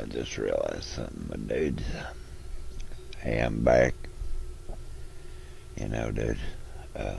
I just realized something, my dudes. Hey, I'm back. You know, dude. Uh,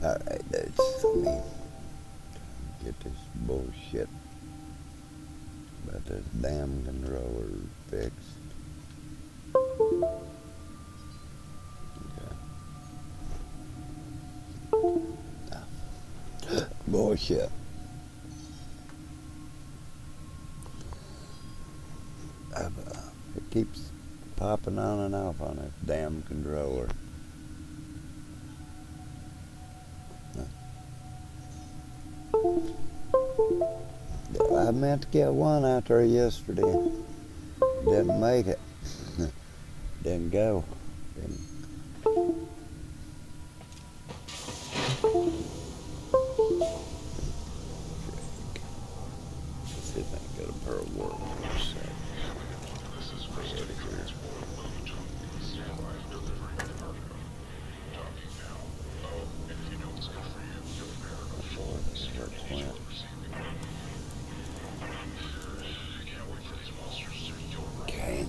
Alright, dudes. Let me get this bullshit about this damn controller fixed. Okay. Bullshit. It keeps popping on and off on this damn controller. I meant to get one out there yesterday. Didn't make it. Didn't go. Didn't. Let's see if I can get a pair of work for a sec. Okay.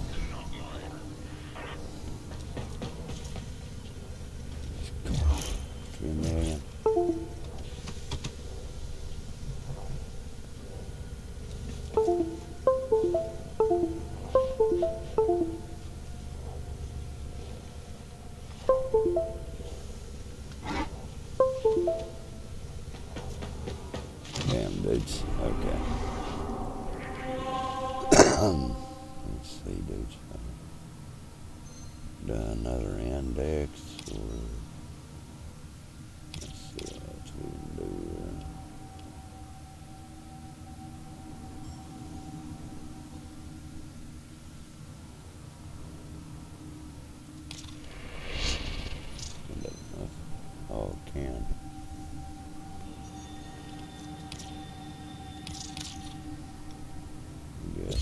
3 million. Damn, dudes. Okay. Let's see, dudes. Do another index, or let's see what else we can do here. Oh, can. Good.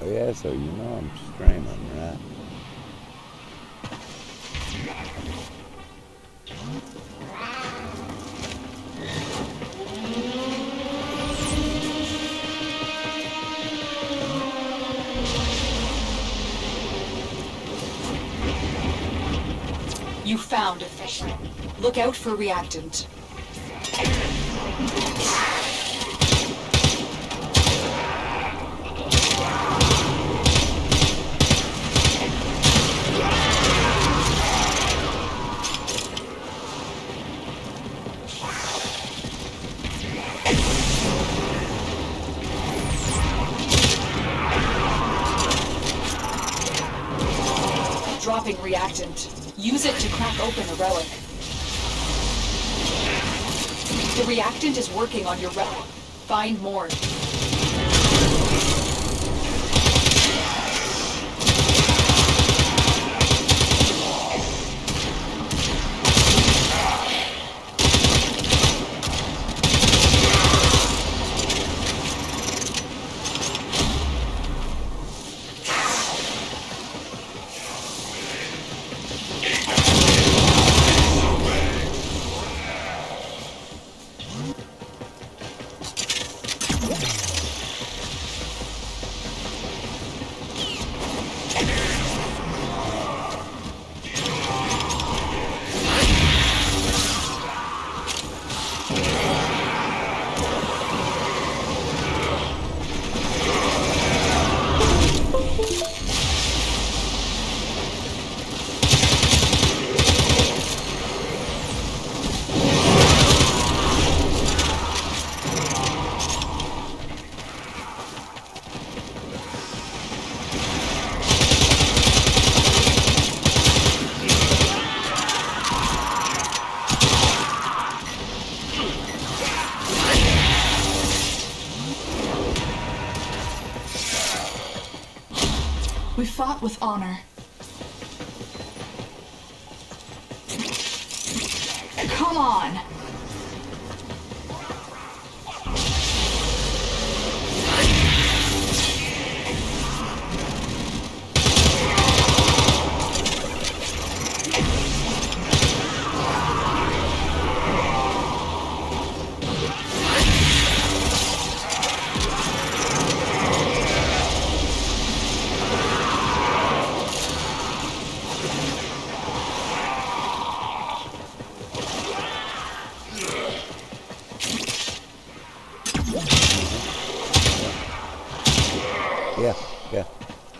Oh yeah, so you know I'm streaming, right? You found a fish. Look out for reactant. Dropping reactant. Use it to crack open a relic. The reactant is working on your relic. Find more. fought with honor. Come on!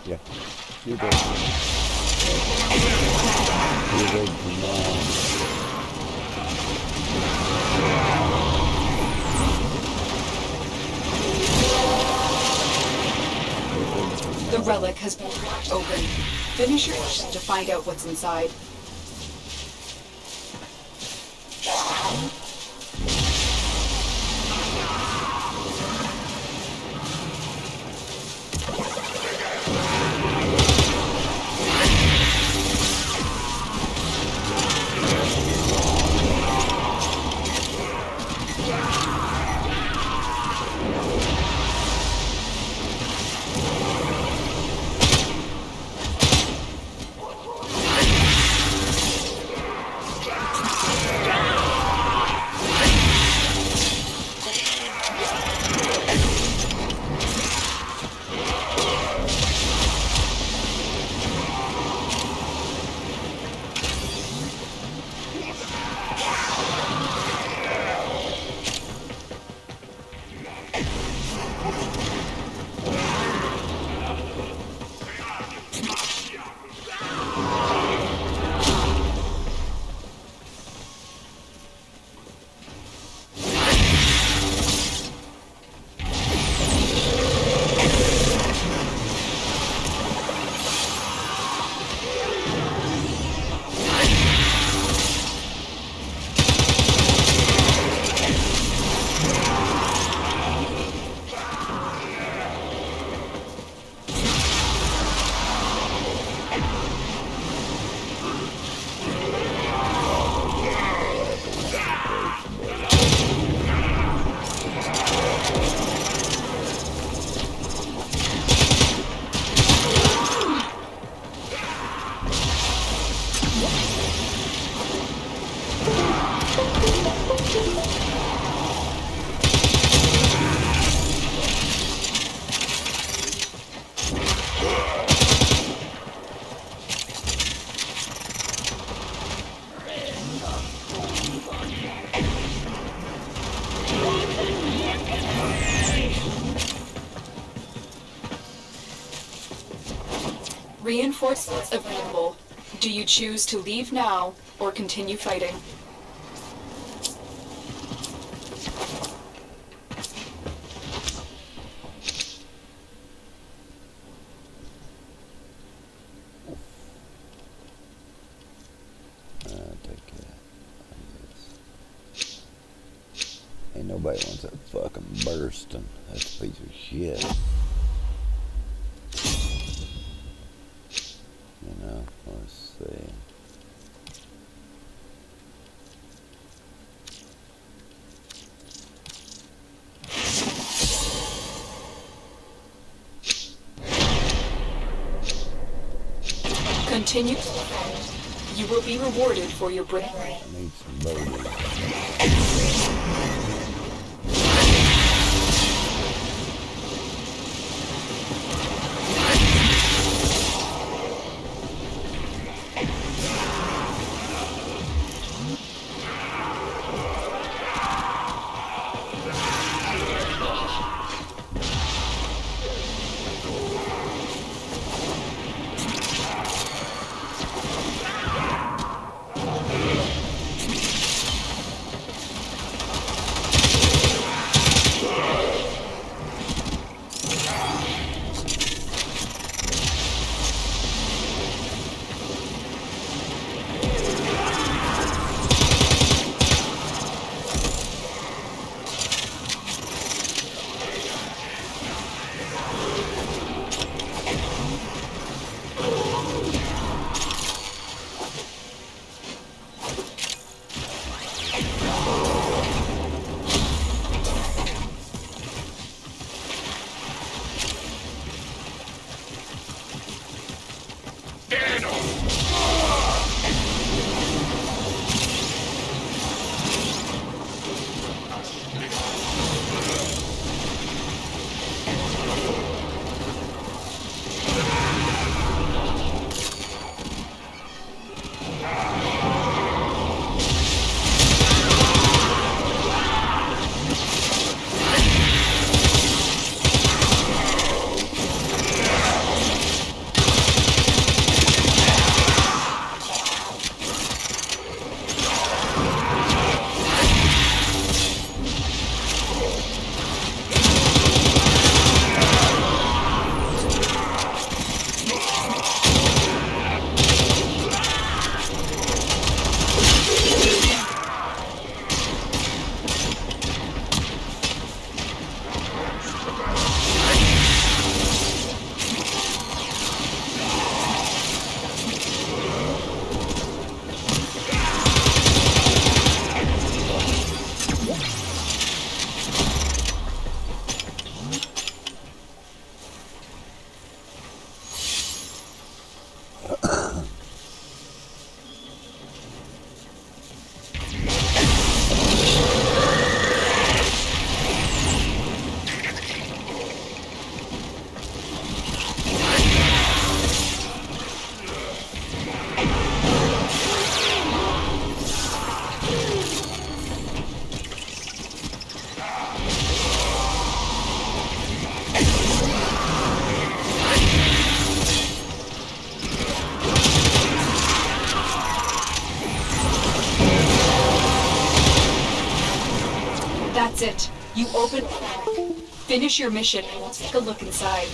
Yeah. You go. You go now. The relic has been cracked open. Finish your mission to find out what's inside. Reinforcements available. Do you choose to leave now or continue fighting? I'll take that. Ain't nobody wants that fucking bursting. That's a piece of shit. You know, let's see. Continue to defend. You will be rewarded for your bravery. I need some boulders. That's it. You open the relic. Finish your mission and we'll take a look inside.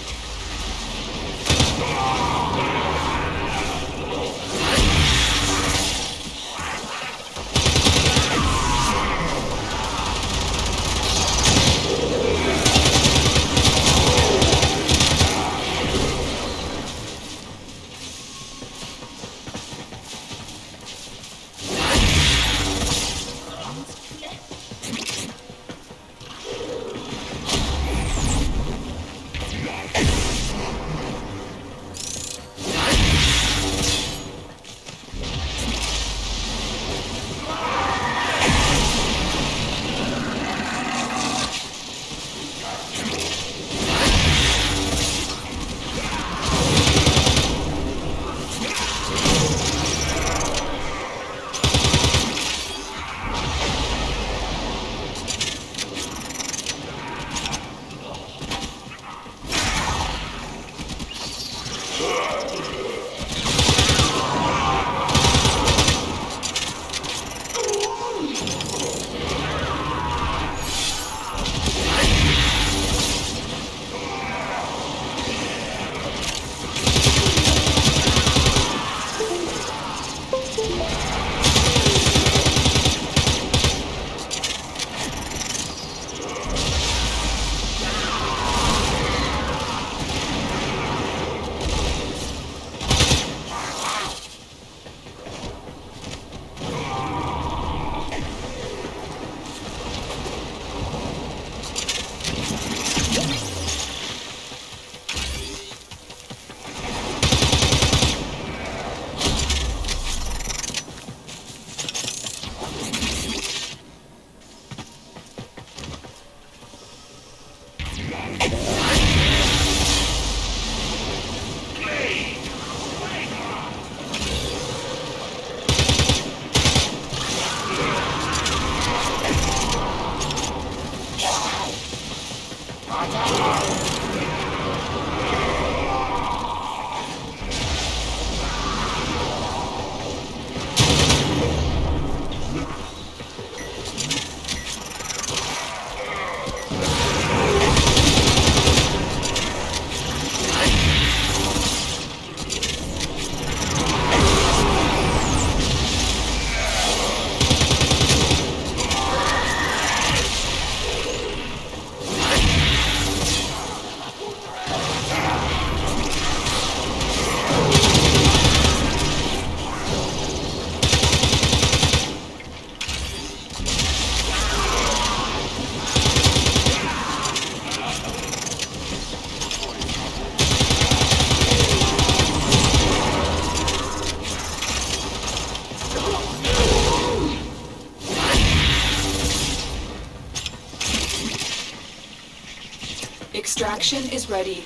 Extraction is ready,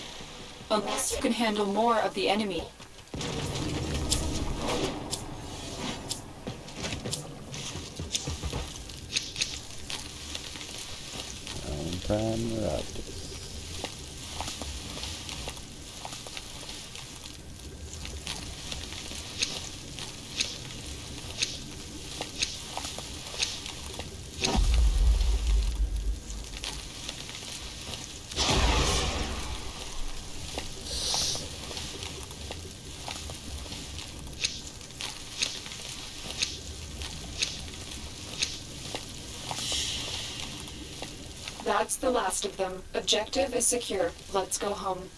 unless you can handle more of the enemy. On prime rocket. That's the last of them. Objective is secure. Let's go home.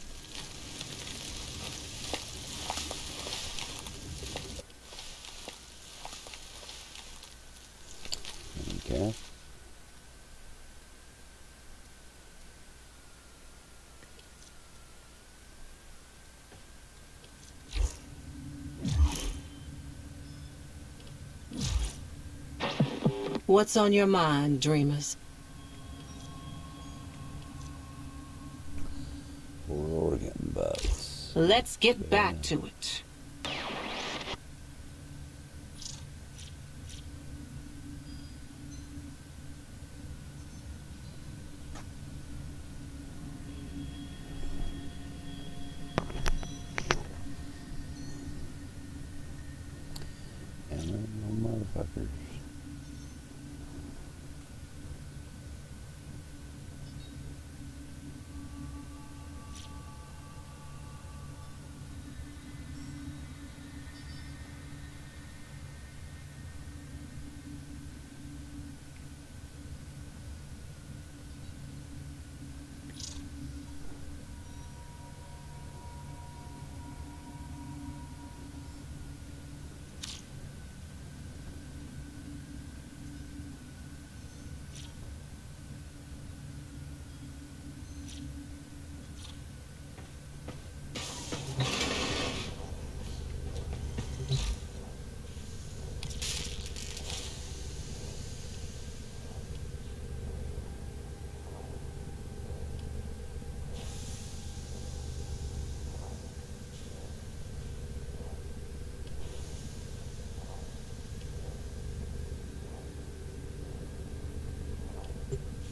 Okay. What's on your mind, dreamers? Organ bugs. Let's get back to it. And them motherfuckers.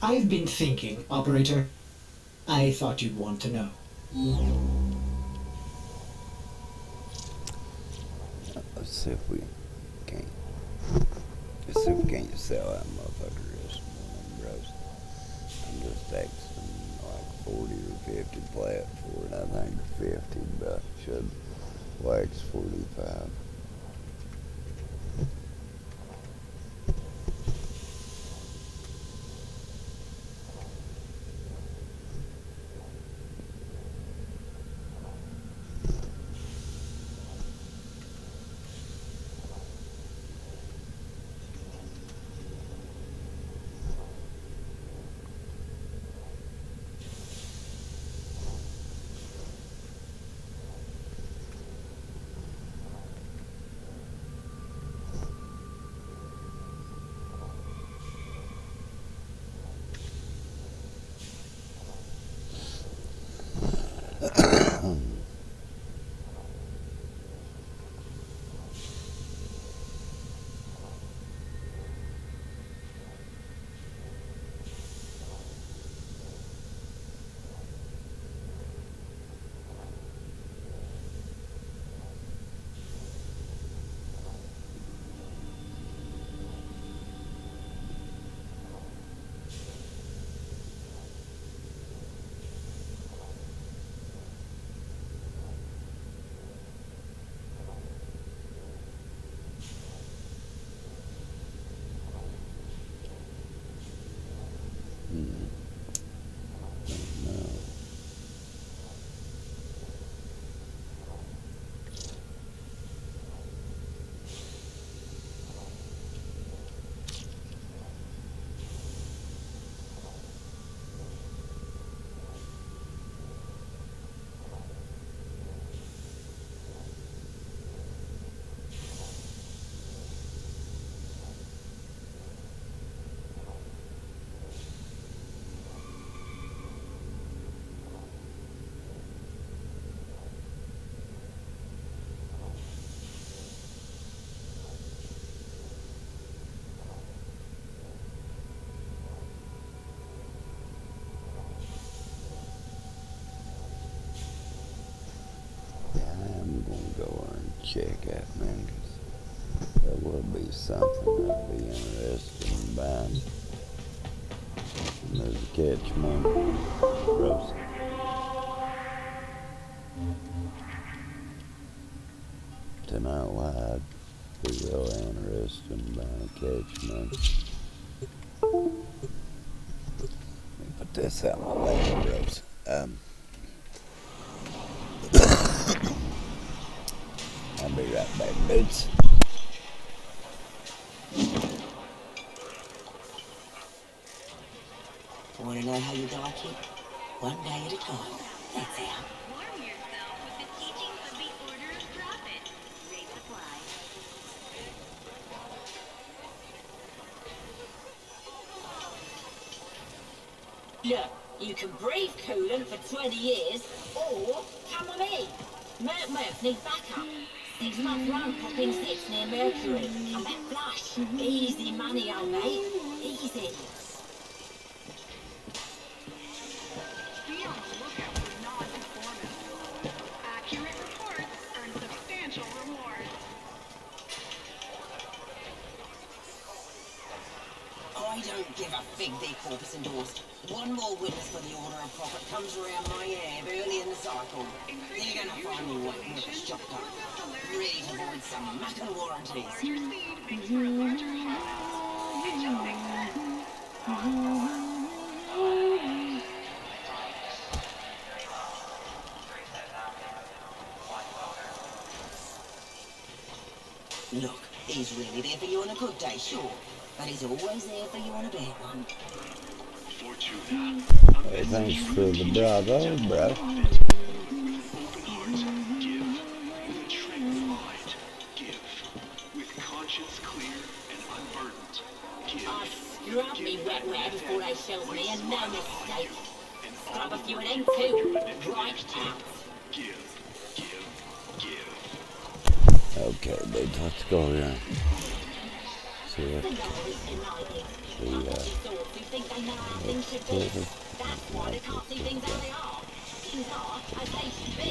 I've been thinking, Operator. I thought you'd want to know. Let's see if we can't. Let's see if we can't sell that motherfucker just one bros. I'm just texting like 40 or 50 plat for it. I think 50, but should wax 45. Check out, man, 'cause that would be something I'd be interested in buying. And there's a catch, man. Gross. Tonight, I'd be real interested in buying a catch, man. Let me put this out my way, bros. I'll be right back, dudes. Want to know how you like it? One day at a time. That's how. Warm yourself with the teachings of the Order of Prophet. Great supply. Look, you can breathe coolant for 20 years, or come with me. Murph needs backup. 6-month run, popping 6 near Mercury. Come back flush. Easy money, old mate. Easy. Be on the lookout for non-conformance. Accurate reports earn substantial rewards. I don't give a fig their corpus endorsed. One more witness for the Order of Prophet comes around my hair early in the cycle. They're gonna find me waiting with a shotgun, ready to void some mucking warranties. Larger seed makes for a larger harvest. It just makes sense. Look, he's really there for you on a good day, sure. But he's always there for you on a bad one. Hey, thanks for the bravo, bro. Scrub me wet before they shells me, and no mistake. Scrub a few of them too. Right out. Okay, dude, let's go around. See it? The law is denied. The, Sorts who think they know how things should be. That's why they can't see things how they are. Things are as they should be.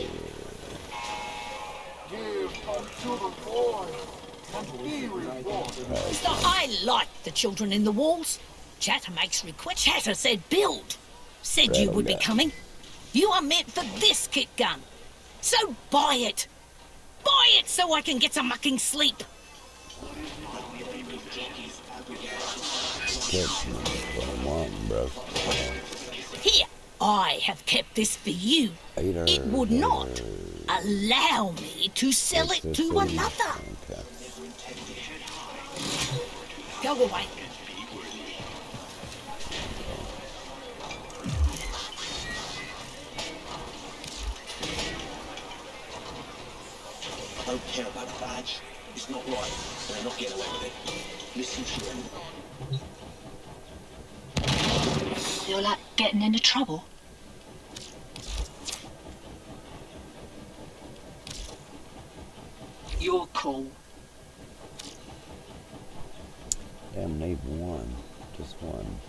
So I like the children in the walls. Chatter makes requests. Chatter said build. Said you would be coming. You are meant for this kit gun. So buy it. Buy it so I can get some mucking sleep. That's what I'm wanting, bro. Here, I have kept this for you. It would not allow me to sell it to another. Okay. Go away. I don't care about a badge. It's not right. They're not getting away with it. Listen to them. Feel like getting into trouble? You're cool. Damn, need one. Just one.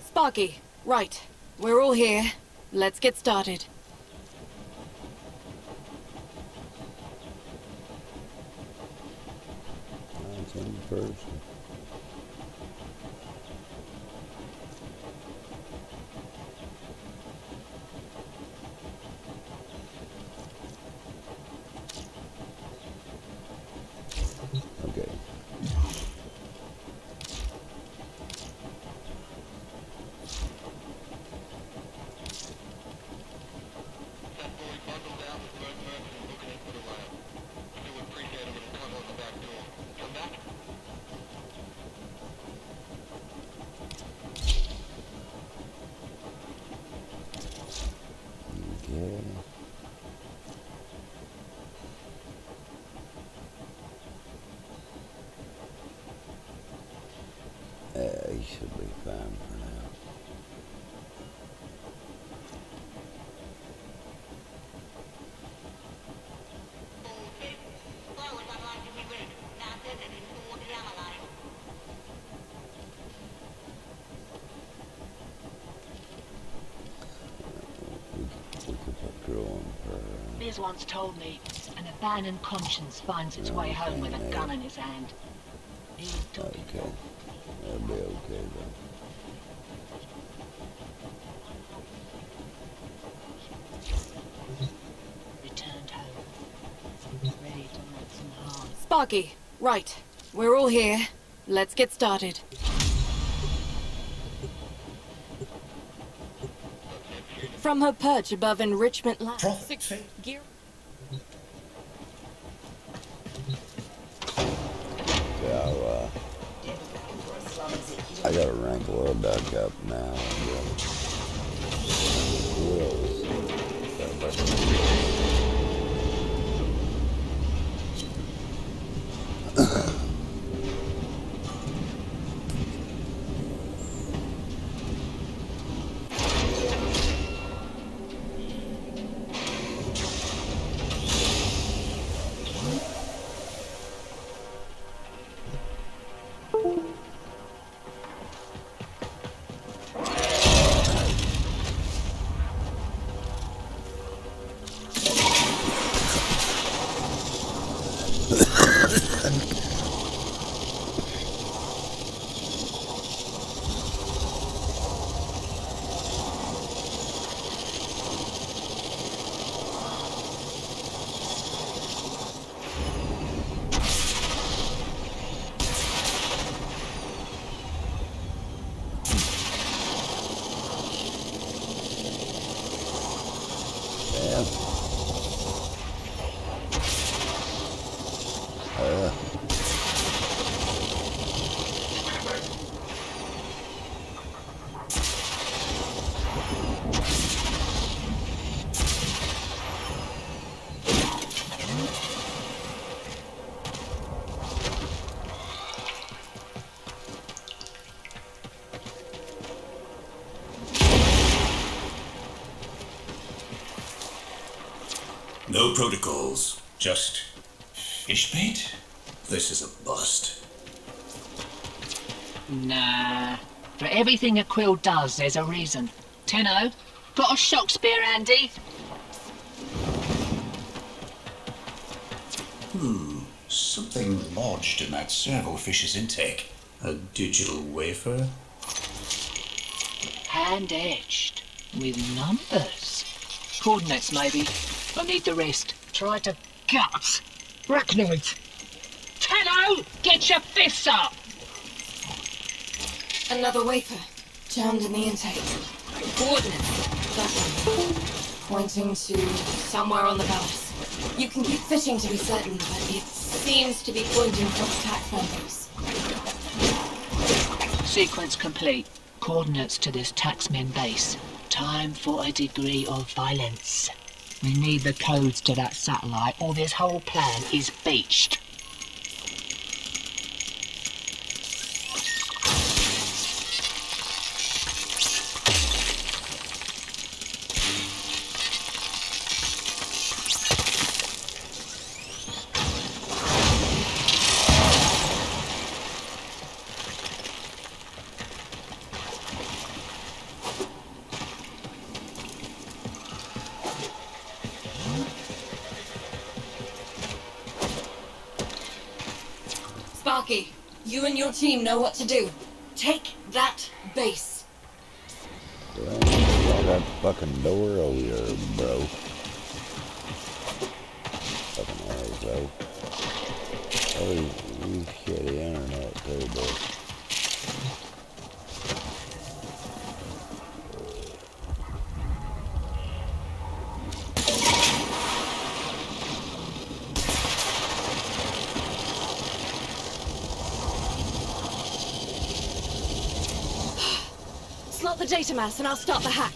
Sparky, right. We're all here. Let's get started. That's in person. Okay. Okay. He should be fine for now. We could put Drew on for... Liz once told me an abandoned conscience finds its way home with a gun in his hand. He took it. Okay. That'll be okay, though. Returned home. Ready to make some hard. Sparky, right. We're all here. Let's get started. From her perch above Enrichment Lab. Profit. Gear. So, I gotta rank a little duck up now. No protocols, just fish bait? This is a bust. Nah. For everything a quill does, there's a reason. Tenno, got a shock spear handy? Something lodged in that servofish's intake. A digital wafer? Hand-etched. With numbers. Coordinates, maybe. I need the rest. Try to gut. Bracknoid. Tenno, get your fists up! Another wafer. Jammed in the intake. Coordinates. That one. Pointing to somewhere on the ballast. You can keep fishing to be certain, but it seems to be pointing towards tax members. Sequence complete. Coordinates to this taxman base. Time for a degree of violence. We need the codes to that satellite, or this whole plan is beached. Sparky, you and your team know what to do. Take that base. Right, that fucking door over here, bro. Fucking asshole. Oh, you shitty internet too, bro. Slot the data mass and I'll start the hack.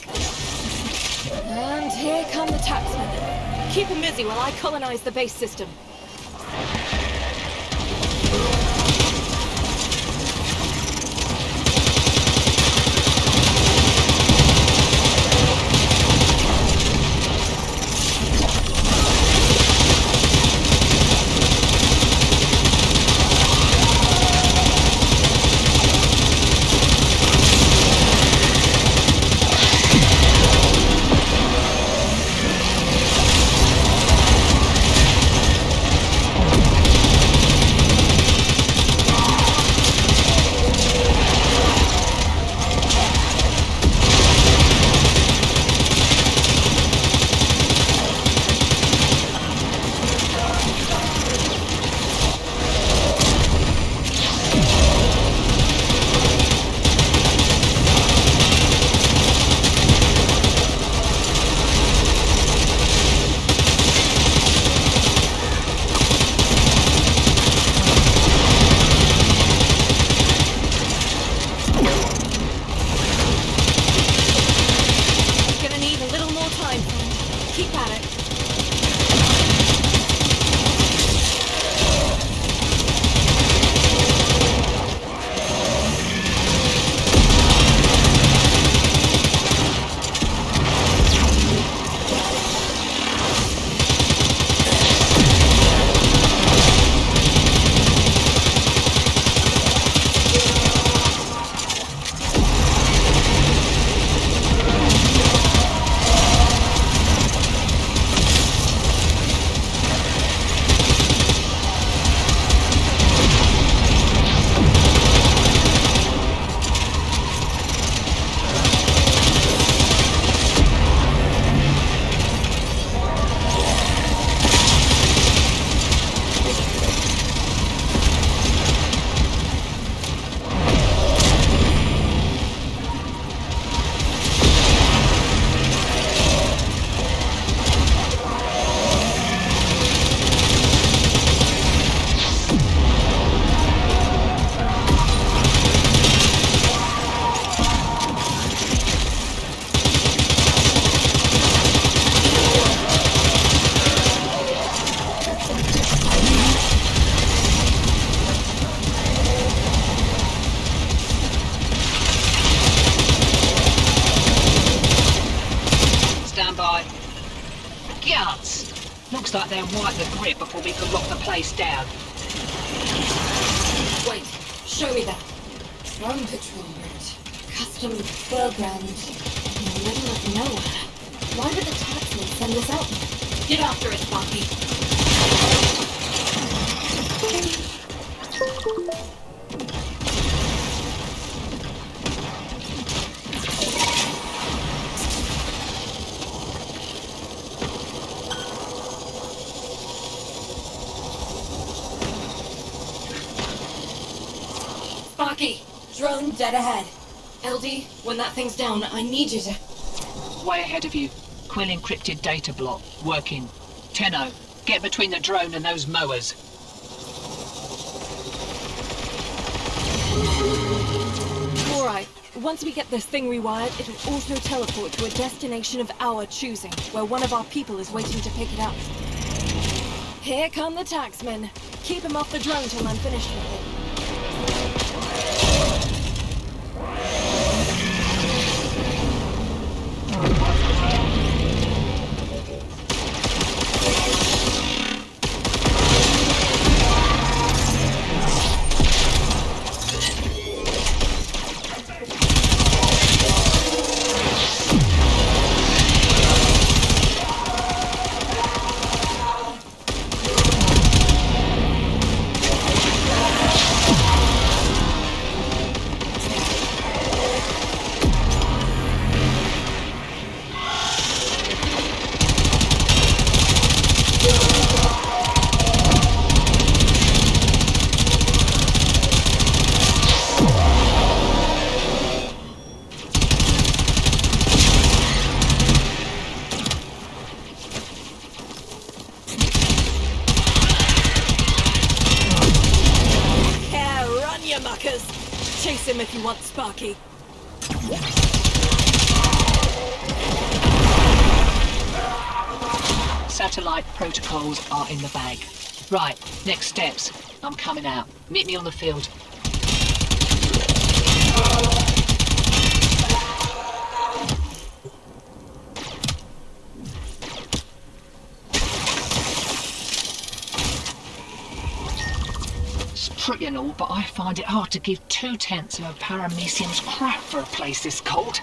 And here come the taxmen. Keep them busy while I colonize the base system. Looks like they'll wipe the grip before we can lock the place down. Wait, show me that. Drone patrol route. Custom program. In the middle of nowhere. Why would the taxman send us out? Get after it, Sparky. Sparky, drone dead ahead. LD, when that thing's down, I need you to... Way ahead of you. Quill encrypted data block. Working. Tenno, get between the drone and those mowers. Alright, once we get this thing rewired, it'll auto-teleport to a destination of our choosing, where one of our people is waiting to pick it up. Here come the taxmen. Keep him off the drone till I'm finished with it. Chase him if you want, Sparky. Satellite protocols are in the bag. Right, next steps. I'm coming out. Meet me on the field. Pretty and all, but I find it hard to give 2/10 of a paramecium's crap for a place this cold.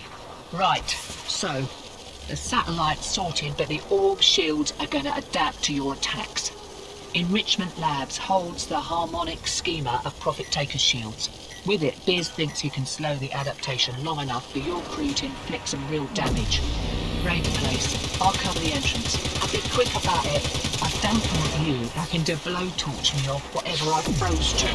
Right, so the satellite's sorted, but the orb shields are going to adapt to your attacks. Enrichment Labs holds the harmonic schema of Profit Taker's shields. With it, Biz thinks you can slow the adaptation long enough for your crew to inflict some real damage. Raid the place. I'll cover the entrance. I'll be quick about it. I don't want you having to blowtorch me off whatever I froze to.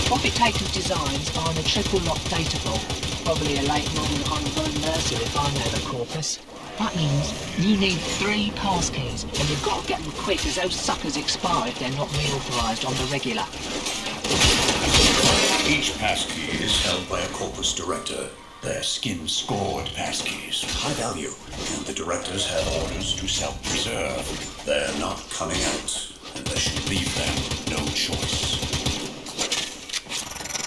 Profit Taker's designs are in a triple lock data vault. Probably a late modern homegrown Mercer if I know the corpus. That means you need 3 passkeys, and you've got to get them quick as those suckers expire if they're not reauthorized on the regular. Each passkey is held by a corpus director. They're skin-scored passkeys, high value, and the directors have orders to self-preserve. They're not coming out, unless you leave them no choice.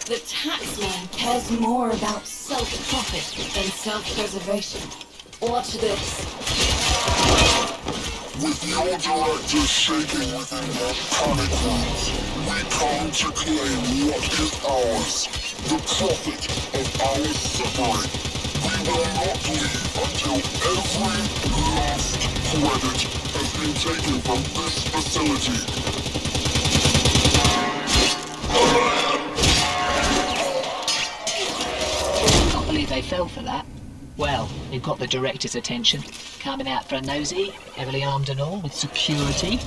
The taxman cares more about self-profit than self-preservation. Watch this. With your directors shaking within their panic rooms, we come to claim what is ours, the profit of our suffering. We will not leave until every last credit has been taken from this facility. Can't believe they fell for that. Well, it got the director's attention. Coming out for a nosy, heavily armed and all, with security.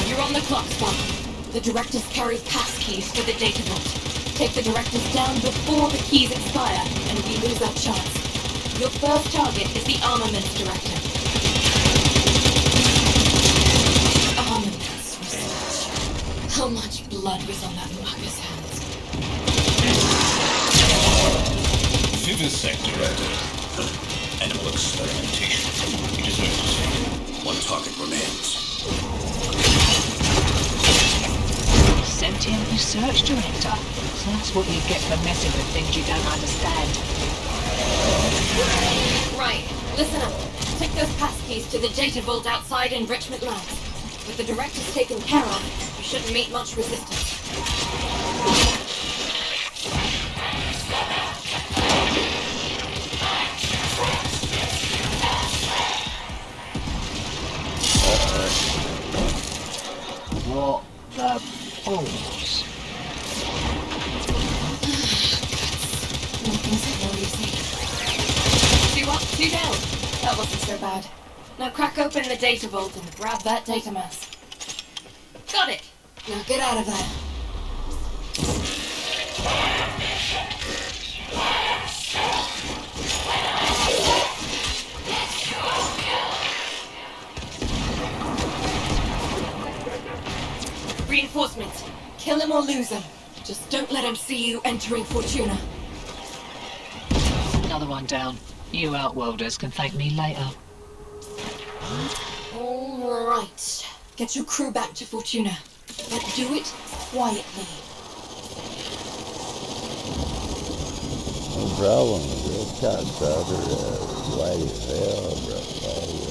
You're on the clock, Spock. The directors carry passkeys for the data vault. Take the directors down before the keys expire, and we lose our chance. Your first target is the armaments director. Armaments research. How much blood was on that mucker's hands? Vivisect director. Animal experimentation. He deserves his fate. One target remains. Sentient research director. So that's what you get for messing with things you don't understand. Right, listen up. Take those passkeys to the data vault outside Enrichment Labs. With the directors taken care of, you shouldn't meet much resistance. What the balls? Nothing signal, you see. 2 up, 2 down. That wasn't so bad. Now crack open the data vault and grab that data mass. Got it! Now get out of there. Reinforcements. Kill him or lose him. Just don't let him see you entering Fortuna. Another one down. You outworlders can thank me later. All right. Get your crew back to Fortuna. But do it quietly. No problem. Real cocksucker. White as hell, bro. White.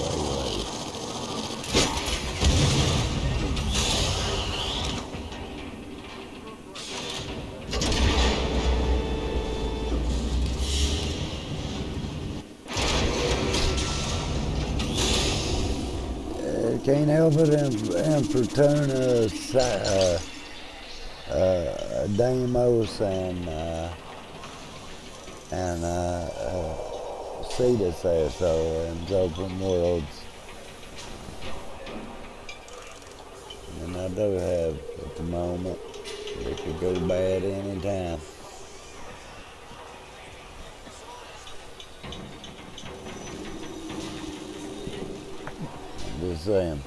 Can't help it in Fortuna, Deimos, and Cetus there, so in open worlds. And I do have at the moment. It could go bad anytime. I'm just saying.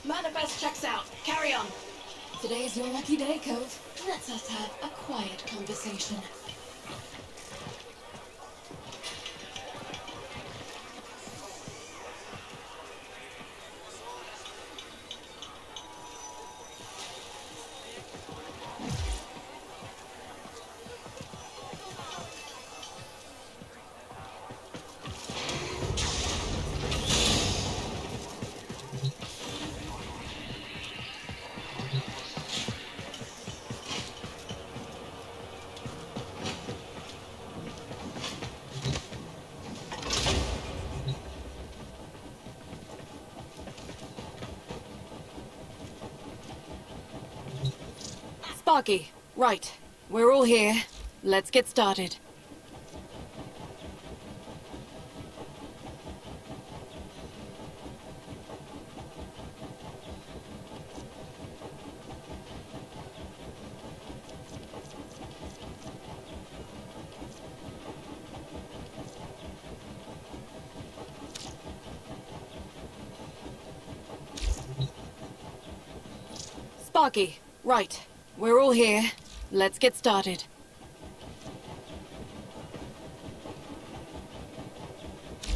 Manifest checks out. Carry on. Today's your lucky day, Cove. Let's us have a quiet conversation. Sparky, right. We're all here. Let's get started. Sparky, right. We're all here. Let's get started.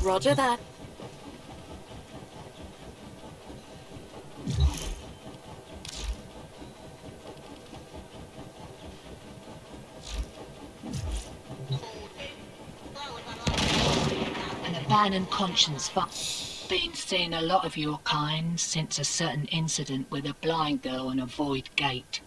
Roger that. An abandoned conscience, but been seeing a lot of your kind since a certain incident with a blind girl in a void gate.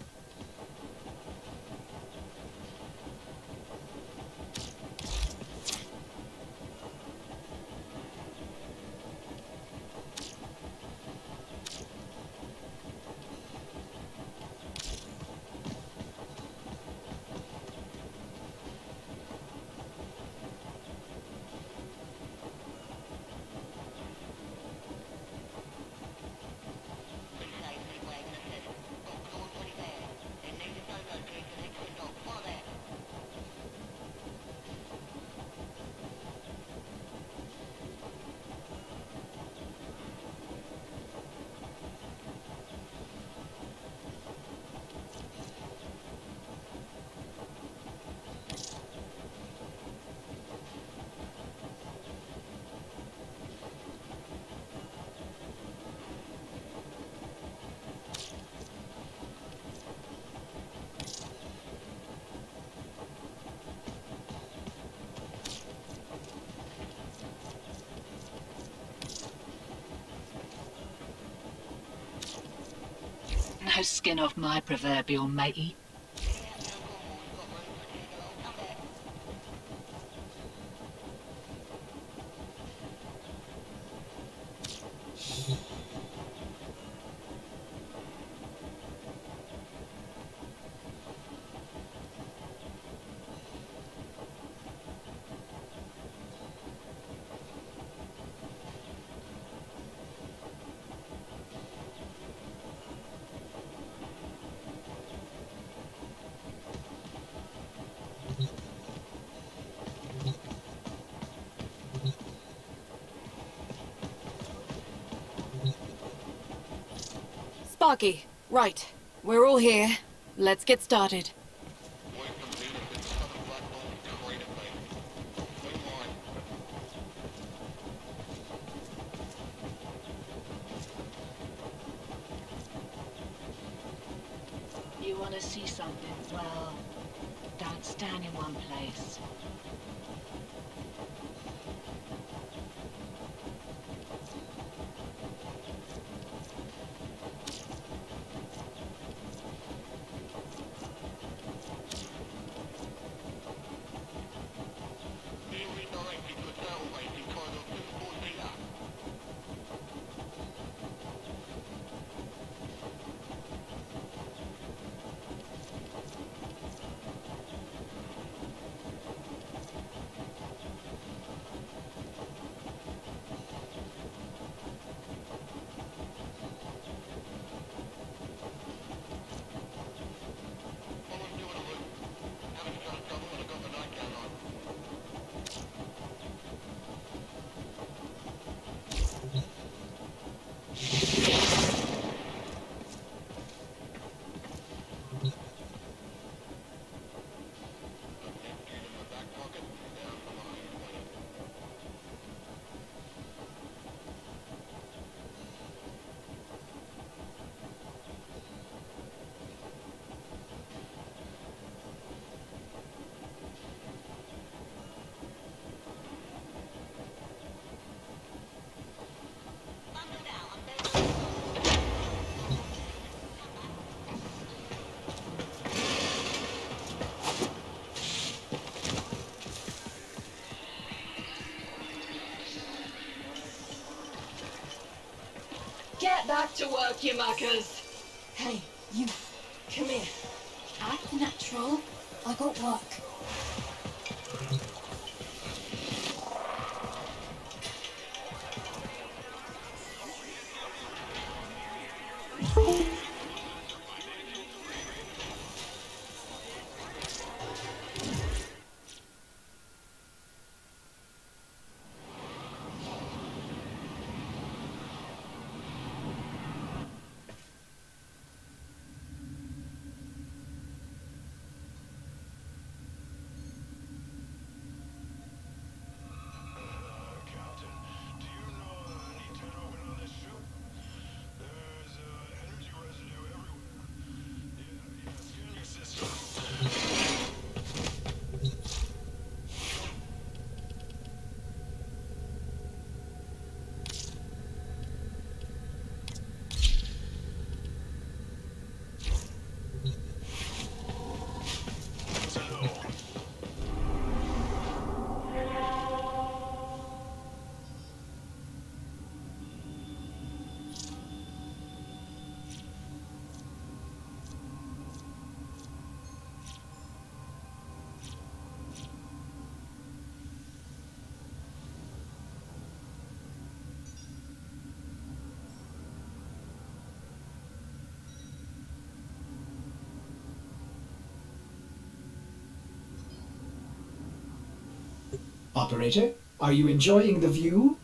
gecko skin off my proverbial matey. Sparky, right. We're all here. Let's get started. You want to see something? Well, don't stand in one place. Get back to work, you muckers! Hey, you. Come here. Act natural. I got work. Operator, are you enjoying the view?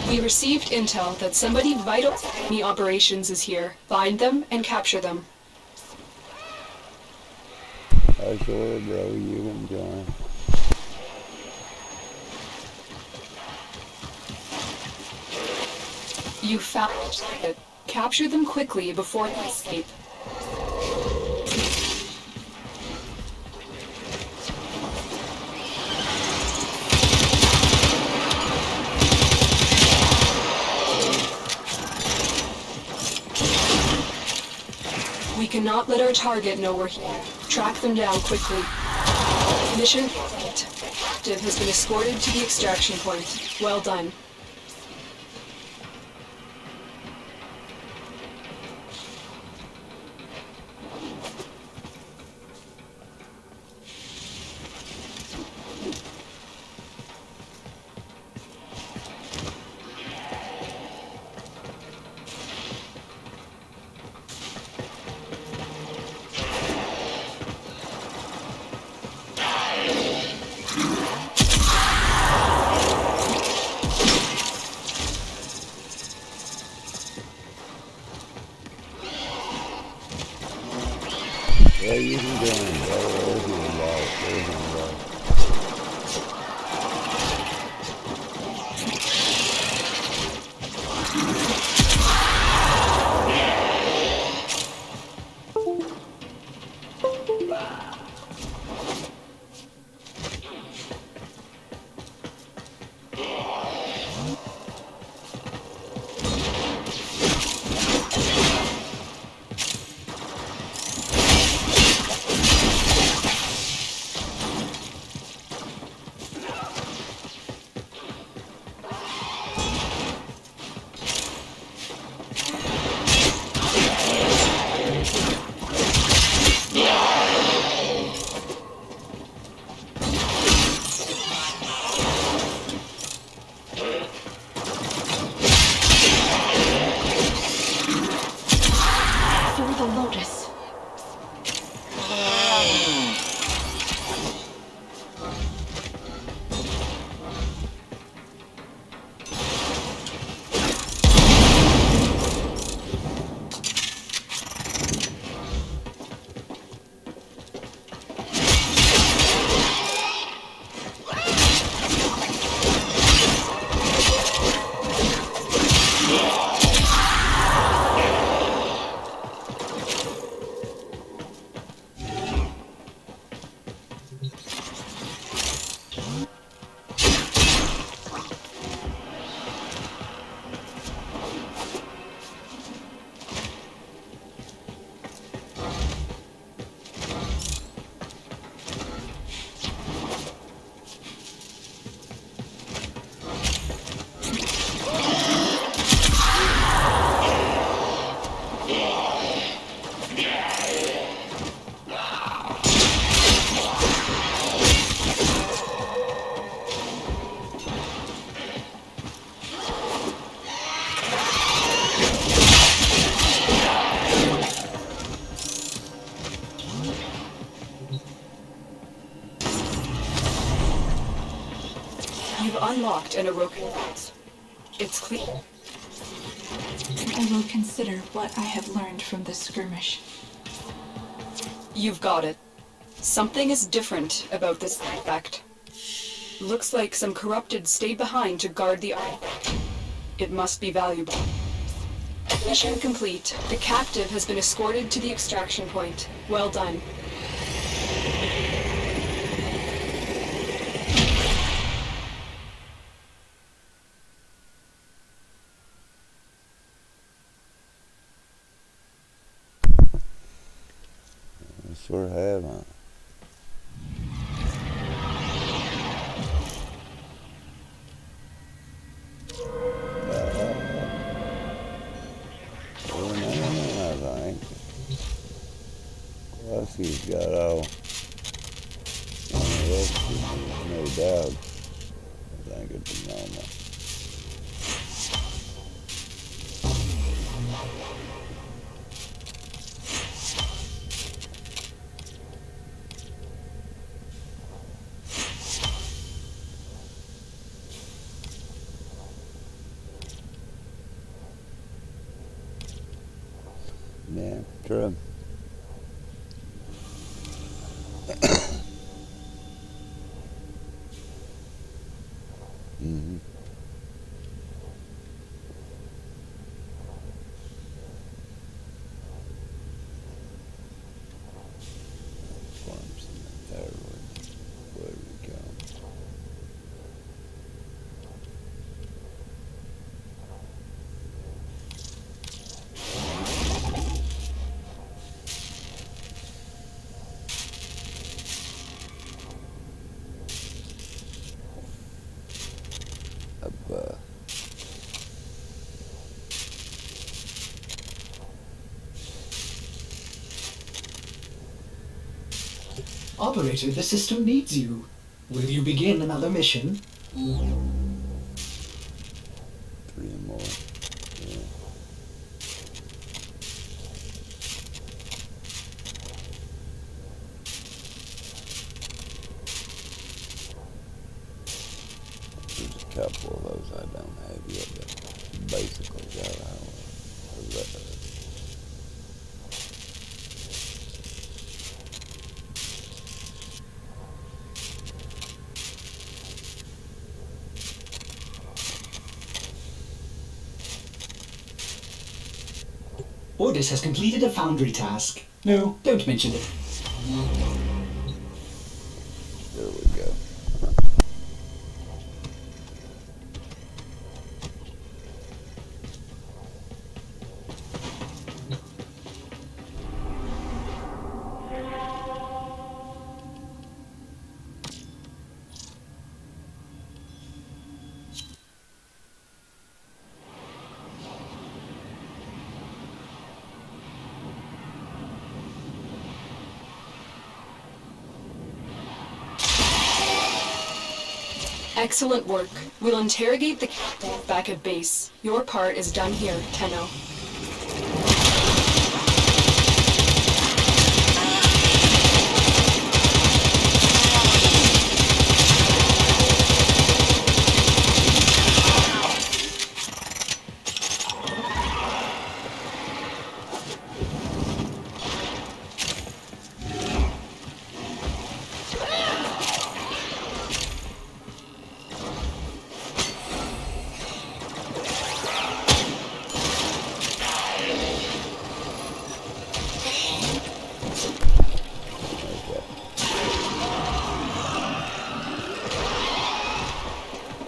We received intel that somebody vital to enemy operations is here. Find them and capture them. I sure, bro, you can join. You found it. Capture them quickly before they escape. We cannot let our target know we're here. Track them down quickly. Mission complete. Active has been escorted to the extraction point. Well done. Yeah, you can join, bro. There's your invite. There's your invite. Through the Lotus. You've unlocked an Orokin vault. It's clear. I will consider what I have learned from this skirmish. You've got it. Something is different about this artifact. Looks like some corrupted stayed behind to guard the artifact. It must be valuable. Mission complete. The captive has been escorted to the extraction point. Well done. I sure haven't. I think. Plus he's got all no doubt. I think at the moment. True. Mm-hmm. Farms in the thyroid. Where we go. Up, Operator, the system needs you. Will you begin another mission? 3 more. Yeah. There's a couple of those I don't have yet, but basically got all of them. Ordis has completed a foundry task. No, don't mention it. There we go. Excellent work. We'll interrogate the back at base. Your part is done here, Tenno.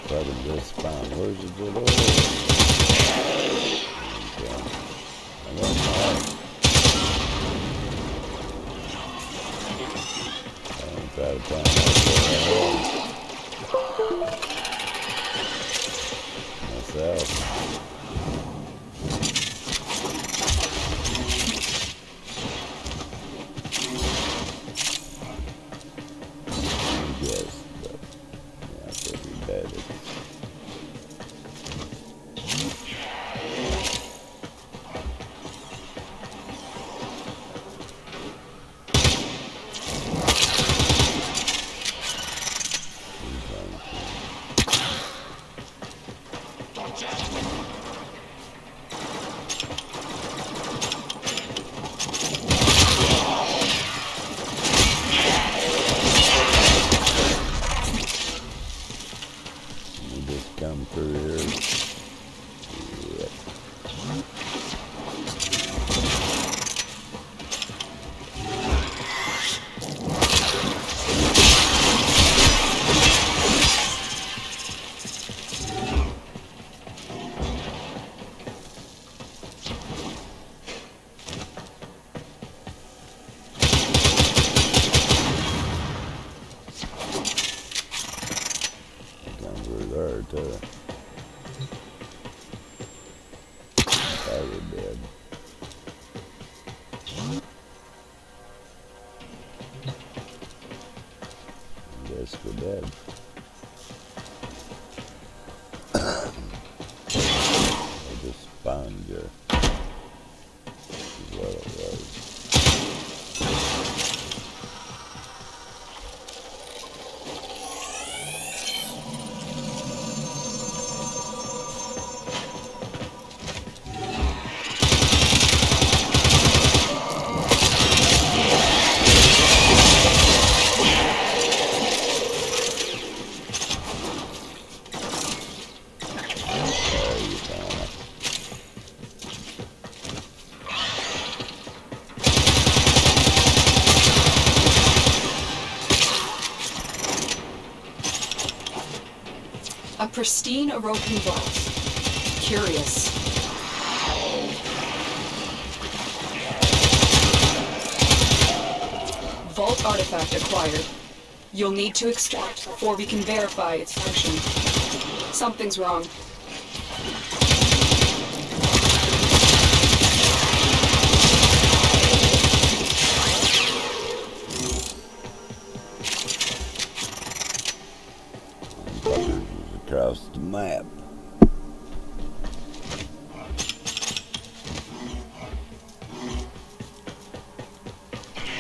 Probably just fine. Where's the good oil? Okay. I got mine. I'm trying to find myself. Yes, but yeah, I could be better. Come through here. Yep. Come through there too. We're dead. Guess we're dead. I just found you. Is what it was. pristine Orokin vault. Curious. Vault artifact acquired. You'll need to extract before we can verify its function. Something's wrong. Across the map.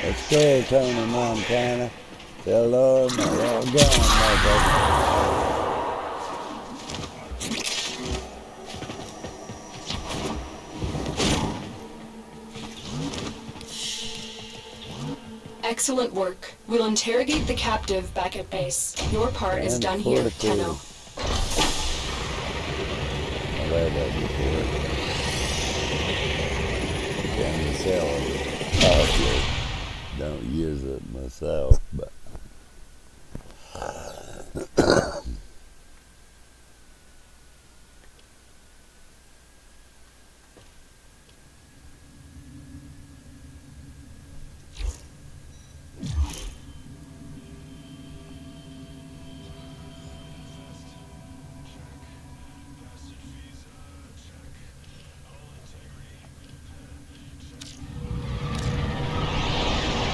Let's go, Tony Montana. Tell Lord my little gun, motherfucker. Excellent work. We'll interrogate the captive back at base. Your part is done here, Tenno. I've had that before. Can sell it. Obviously, don't use it myself, but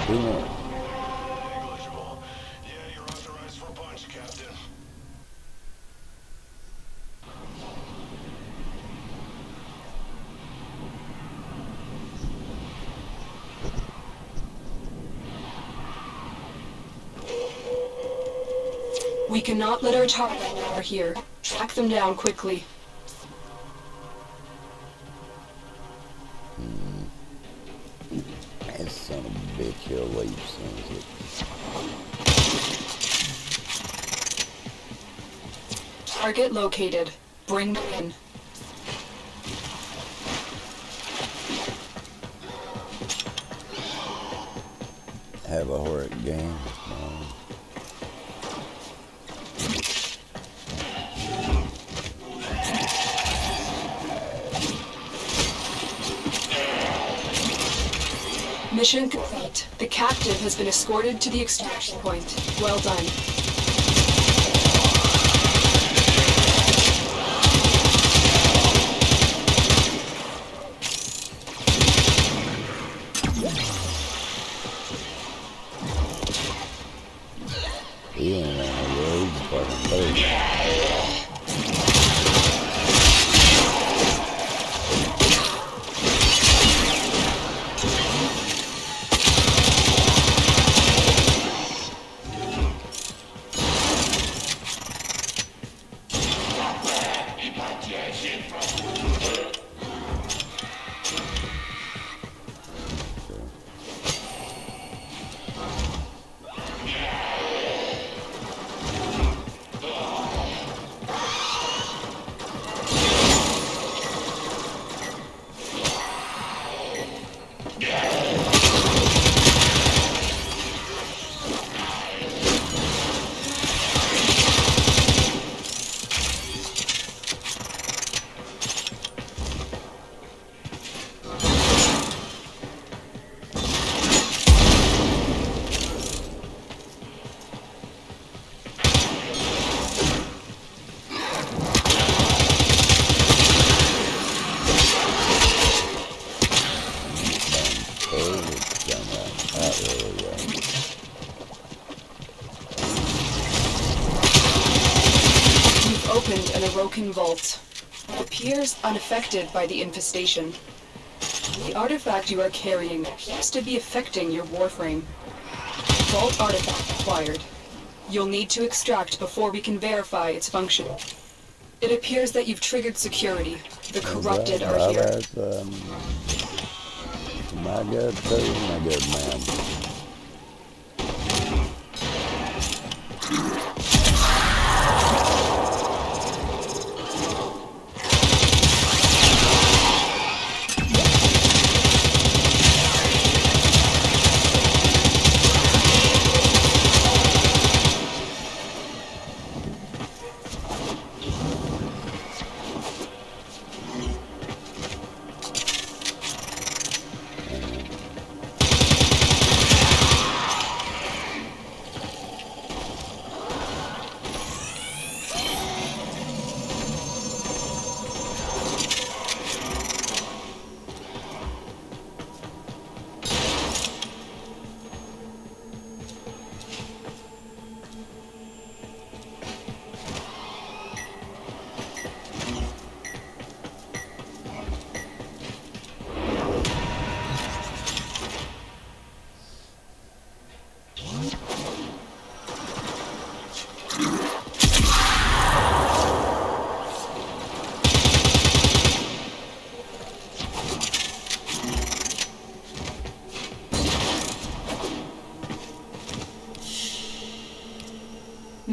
who knows? Negligible. Yeah, you're authorized for punch, Captain. We cannot let our target know we're here. Track them down quickly. That son of a bitch, he'll leave, sons of Target located. Bring them in. have a horrid game. Mission complete. The captive has been escorted to the extraction point. Well done. He ain't on the road, he's fucking thirsty. Opened an Orokin vault. It appears unaffected by the infestation. The artifact you are carrying appears to be affecting your Warframe. Vault artifact acquired. You'll need to extract before we can verify its function. It appears that you've triggered security. The corrupted are here. That's, my good too, my good man.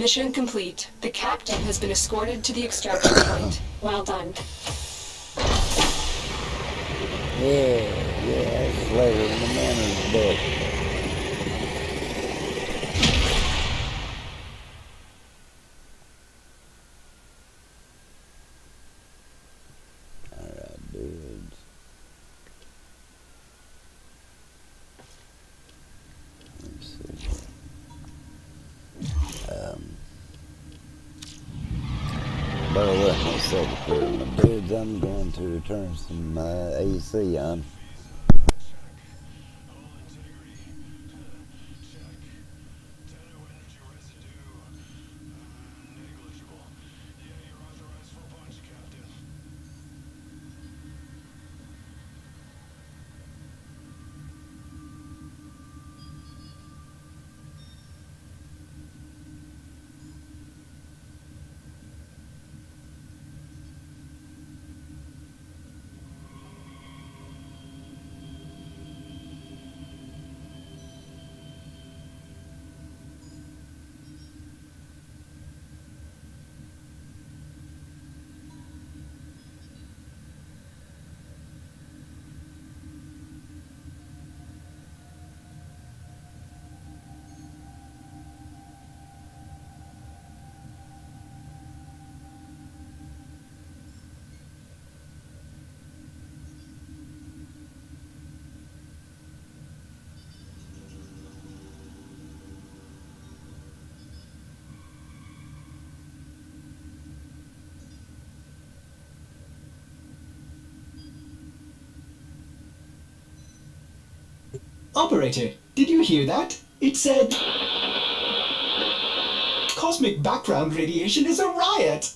Mission complete. The captain has been escorted to the extraction point. Well done. Yeah, that's later in the Manor's book. Alright, dudes. Let's see. Better let myself clear my dudes. I'm going to turn some AC on. Operator, did you hear that? It said... Cosmic background radiation is a riot!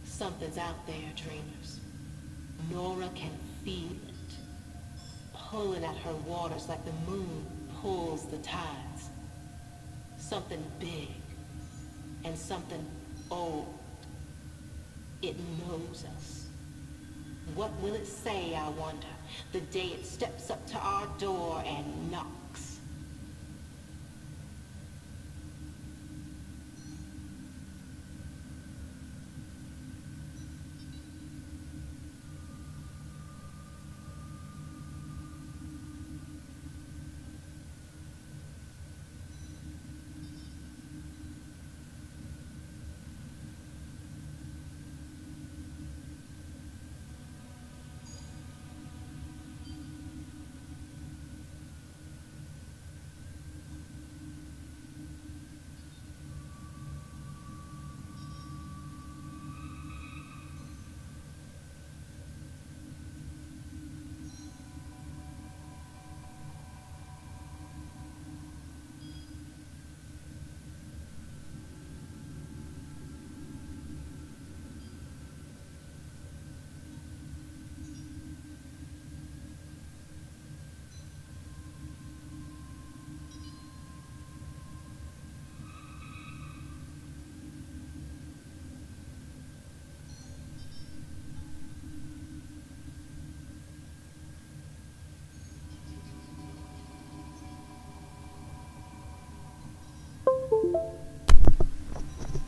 Something's out there, dreamers. Nora can feel it. Pulling at her waters like the moon pulls the tides. Something big. And something old. It knows us. What will it say, I wonder, the day it steps up to our door and knocks?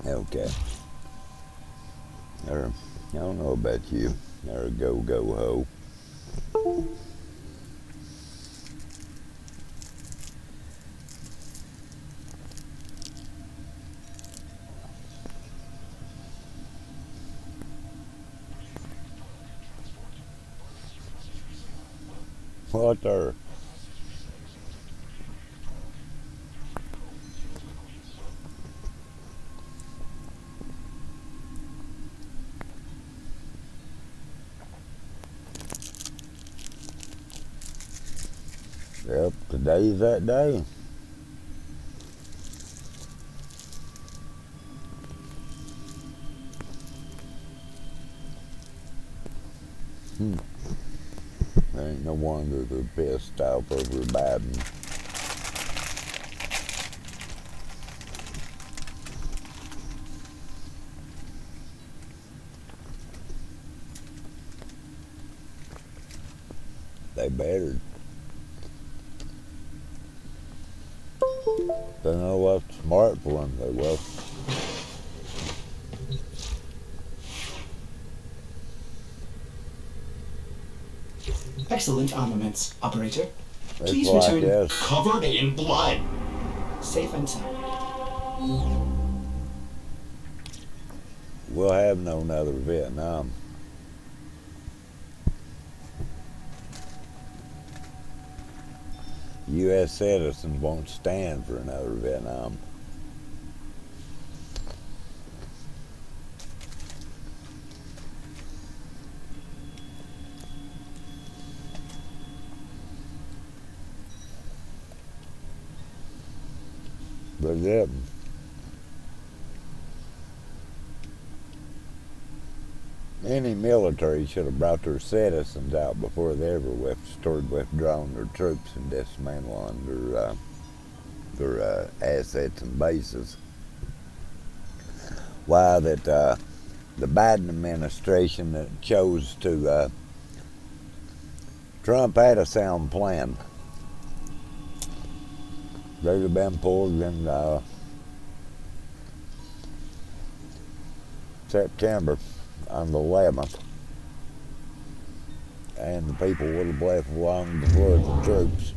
Okay. Or, I don't know about you. Or go-ho. What are? Yep, today's that day. Ain't no wonder they're pissed off over Biden. They better. They know what's smart for them, they will. Excellent armaments, operator. It's Please like return this. covered in blood. Safe and sound. We'll have no another Vietnam. U.S. citizens won't stand for another Vietnam. But yep. Any military should have brought their citizens out before they ever started withdrawing their troops and dismantling their assets and bases. Why that the Biden administration that chose to Trump had a sound plan. They'd have been pulled in September on the 11th, and the people would have left long before the troops.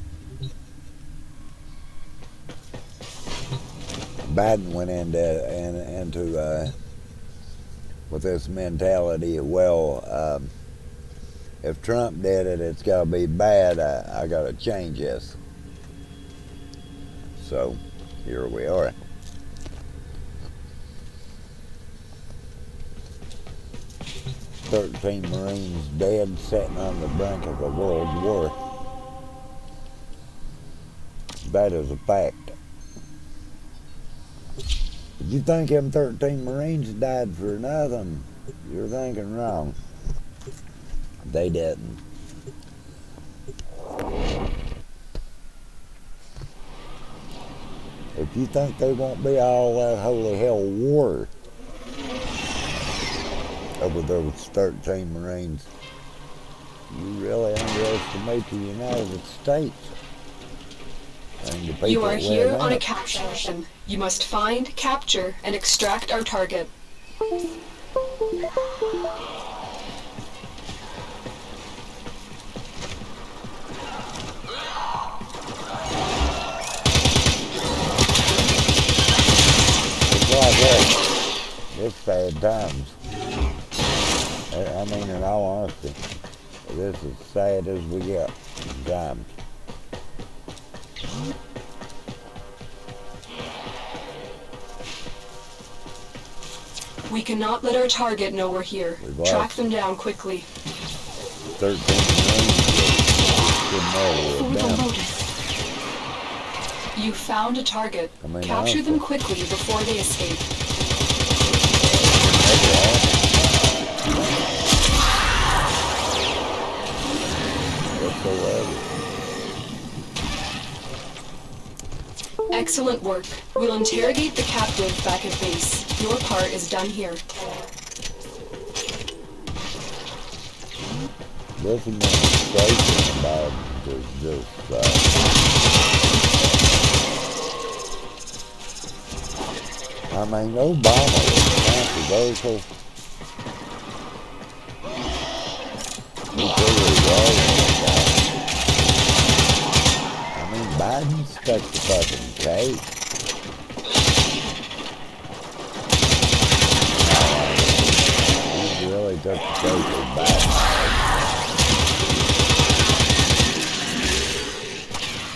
Biden went into with this mentality, well, if Trump did it, it's got to be bad. I got to change this. So here we are. "13 Marines dead, sitting on the brink of a world war." That is a fact. If you think them 13 Marines died for nothing, you're thinking wrong. They didn't. If you think they won't be all that holy hell war over those 13 Marines, you really underestimate the United States. And the people You are that here live on in a it. capture mission. You must find, capture, and extract our target. It's like that. It's sad times. I mean, in all honesty, this is sad as we get times. We cannot let our target know we're here. We've lost. Track them down quickly. 13 Marines didn't know we were down. You found a target. I mean, Capture them honestly. quickly before they escape. Excellent work. We'll interrogate the captive back at base. Your part is done here. This administration about is just I mean, Obama was controversial. He really was. I mean, Biden stuck the fucking cake. He really took the cake with Biden.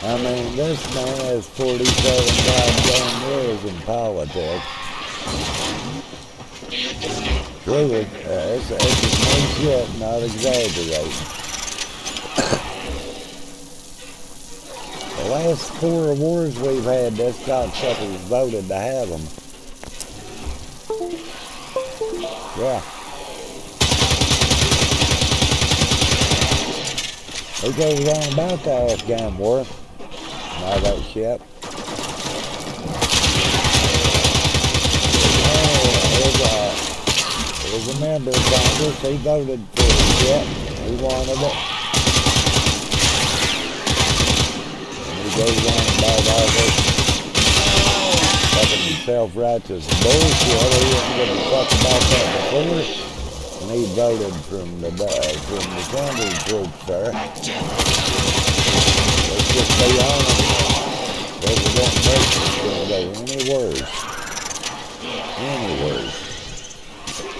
I mean, this man has 47 goddamn years in politics. Truly, it's no shit, not exaggerating. The last 4 wars we've had, this cocksuckers voted to have them. Yeah. Who goes on about the Afghan war? All that shit. There was a member of Congress, he voted for the shit. He wanted it. And he goes on about all this fucking self-righteous bullshit. He didn't give a fuck about that before. And he voted from the Congress troops there. Let's just be honest. President Bush is going to go any worse. Any worse.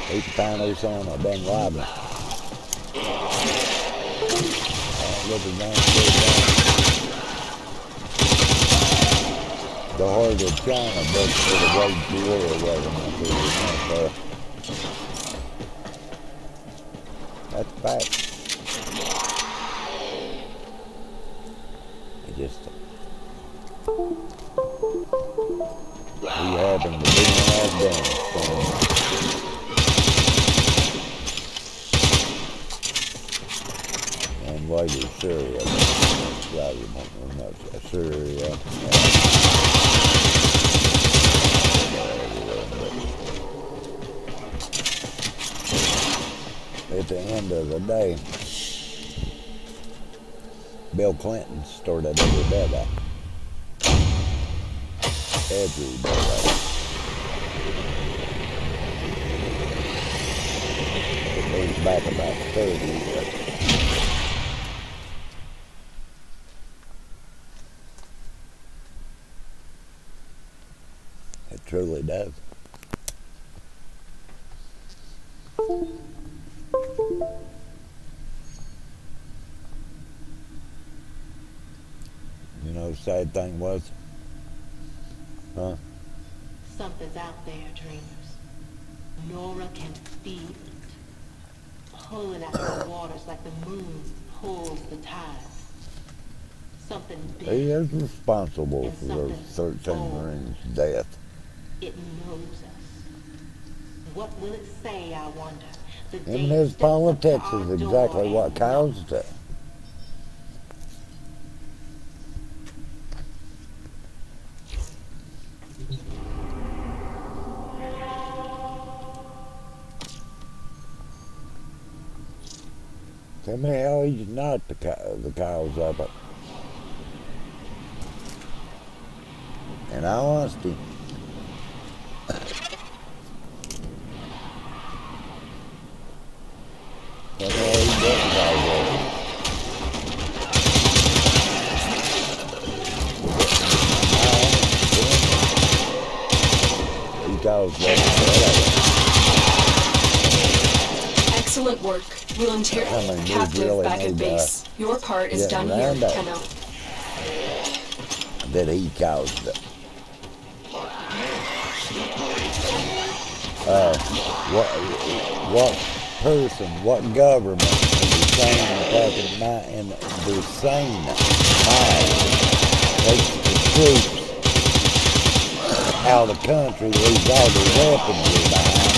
He can find his son a Ben Laden. Looking down, the heart of China built for the road to war wasn't it? That's fact. It just... He happened to be in Afghanistan. And later Syria. Syria. At the end of the day, Bill Clinton started every day that. Every day that. It goes back about 30 years. It truly does. You know, the sad thing was, huh? Something's out there, dreamers. Nora can feel it. Pulling at the waters like the moon pulls the tides. Something big. He is responsible for those 13 Marines' death. It knows us. What will it say, I wonder? And his politics is exactly what caused it. Tell me how he's not the cause of it. In all honesty. That's all he does cause of it. He caused that. Excellent work. We'll interrogate the captive really back at base. Your part is done here, Kenno. That he caused it. What person, what government in the same fucking mind, in the same mind takes the troops out of the country, leaves all the weaponry behind,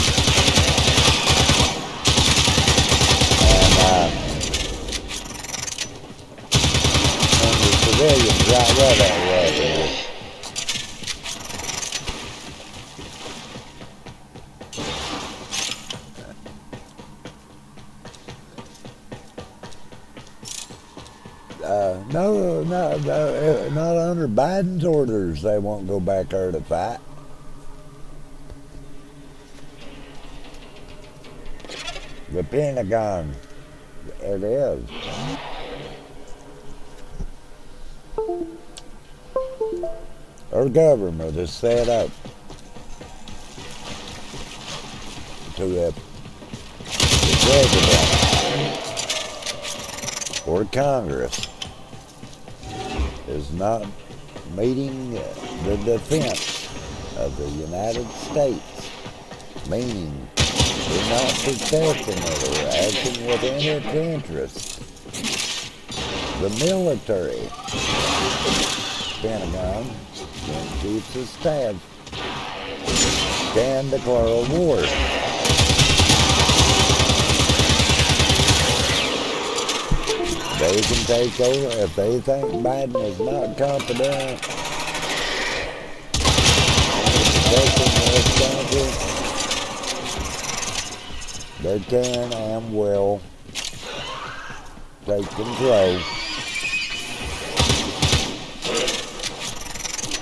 and the civilians right where that weaponry. No, not under Biden's orders. They won't go back there to fight. The Pentagon. It is. Our government is set up to the president or Congress is not meeting the defense of the United States, meaning they're not protecting it or acting within its interest. The military, Pentagon, and chiefs of staff can declare a war. They can take over if they think Biden is not competent in protecting this country. They can and will take control.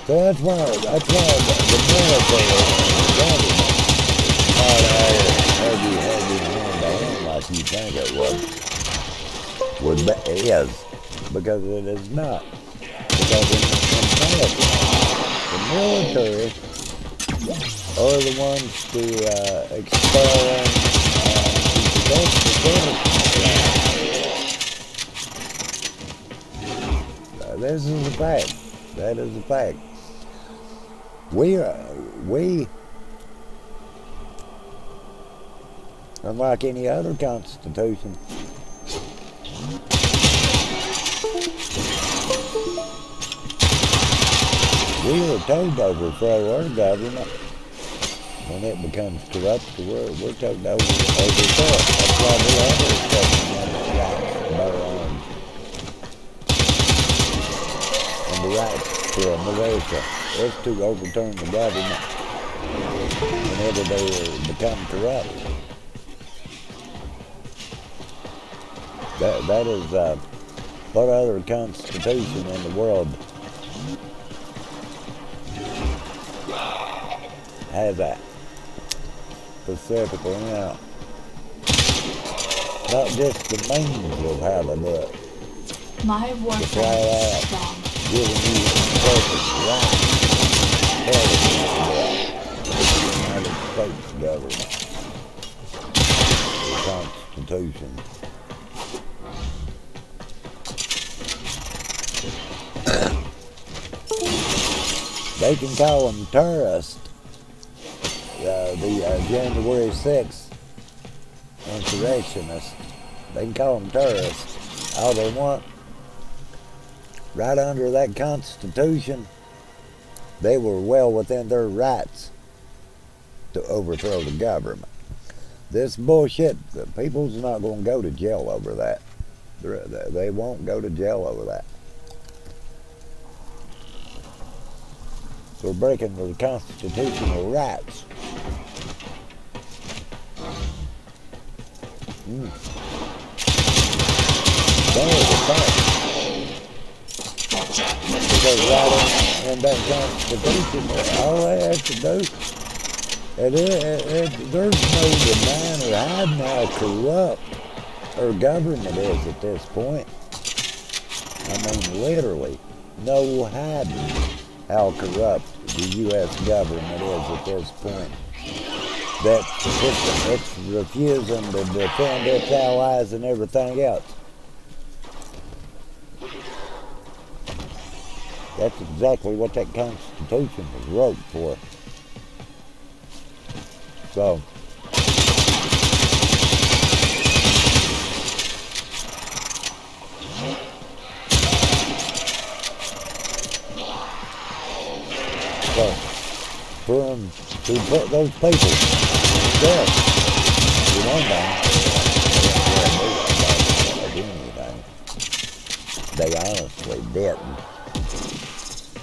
So that's why the military government not all heavy hand like you think it is, because it is not. Because in fact, the military are the ones to expel and to protect the citizens. This is a fact. That is a fact. We, unlike any other constitution, we were told to overthrow our government. When it becomes corrupt, we're told to overthrow it. That's why we have a Second Amendment rights to bear arms. And the right to a militia is to overturn the government whenever they become corrupt. That is what other constitution in the world has that specifically now. Not just the means of how to do it. My Warframe is strong. Giving you the perfect right the United States government, the Constitution. They can call them terrorists. The January 6th insurrectionists, they can call them terrorists all they want. Right under that Constitution, they were well within their rights to overthrow the government. This bullshit, the people's not going to go to jail over that. They won't go to jail over that. We're breaking the constitutional rights. That is a fact. Because right in that Constitution, all they have to do, there's no denying or hiding how corrupt our government is at this point. I mean, literally, no hiding how corrupt the U.S. government is at this point. That it's refusing to defend its allies and everything else. That's exactly what that Constitution was wrote for. So, for them to put those people in jail, for one thing, they honestly didn't.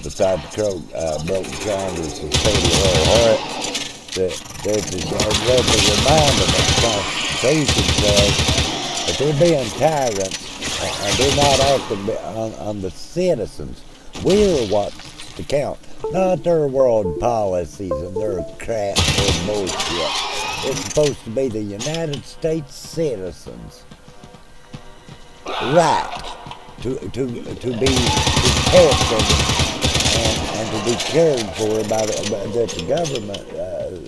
Besides broken Congress and Katie Hart, that the reminder that the Constitution says that they're being tyrants and they're not acting on the citizens. We're what's to count, not their world policies and their crap, their bullshit. It's supposed to be the United States citizens' right to be protected and to be cared for by that the government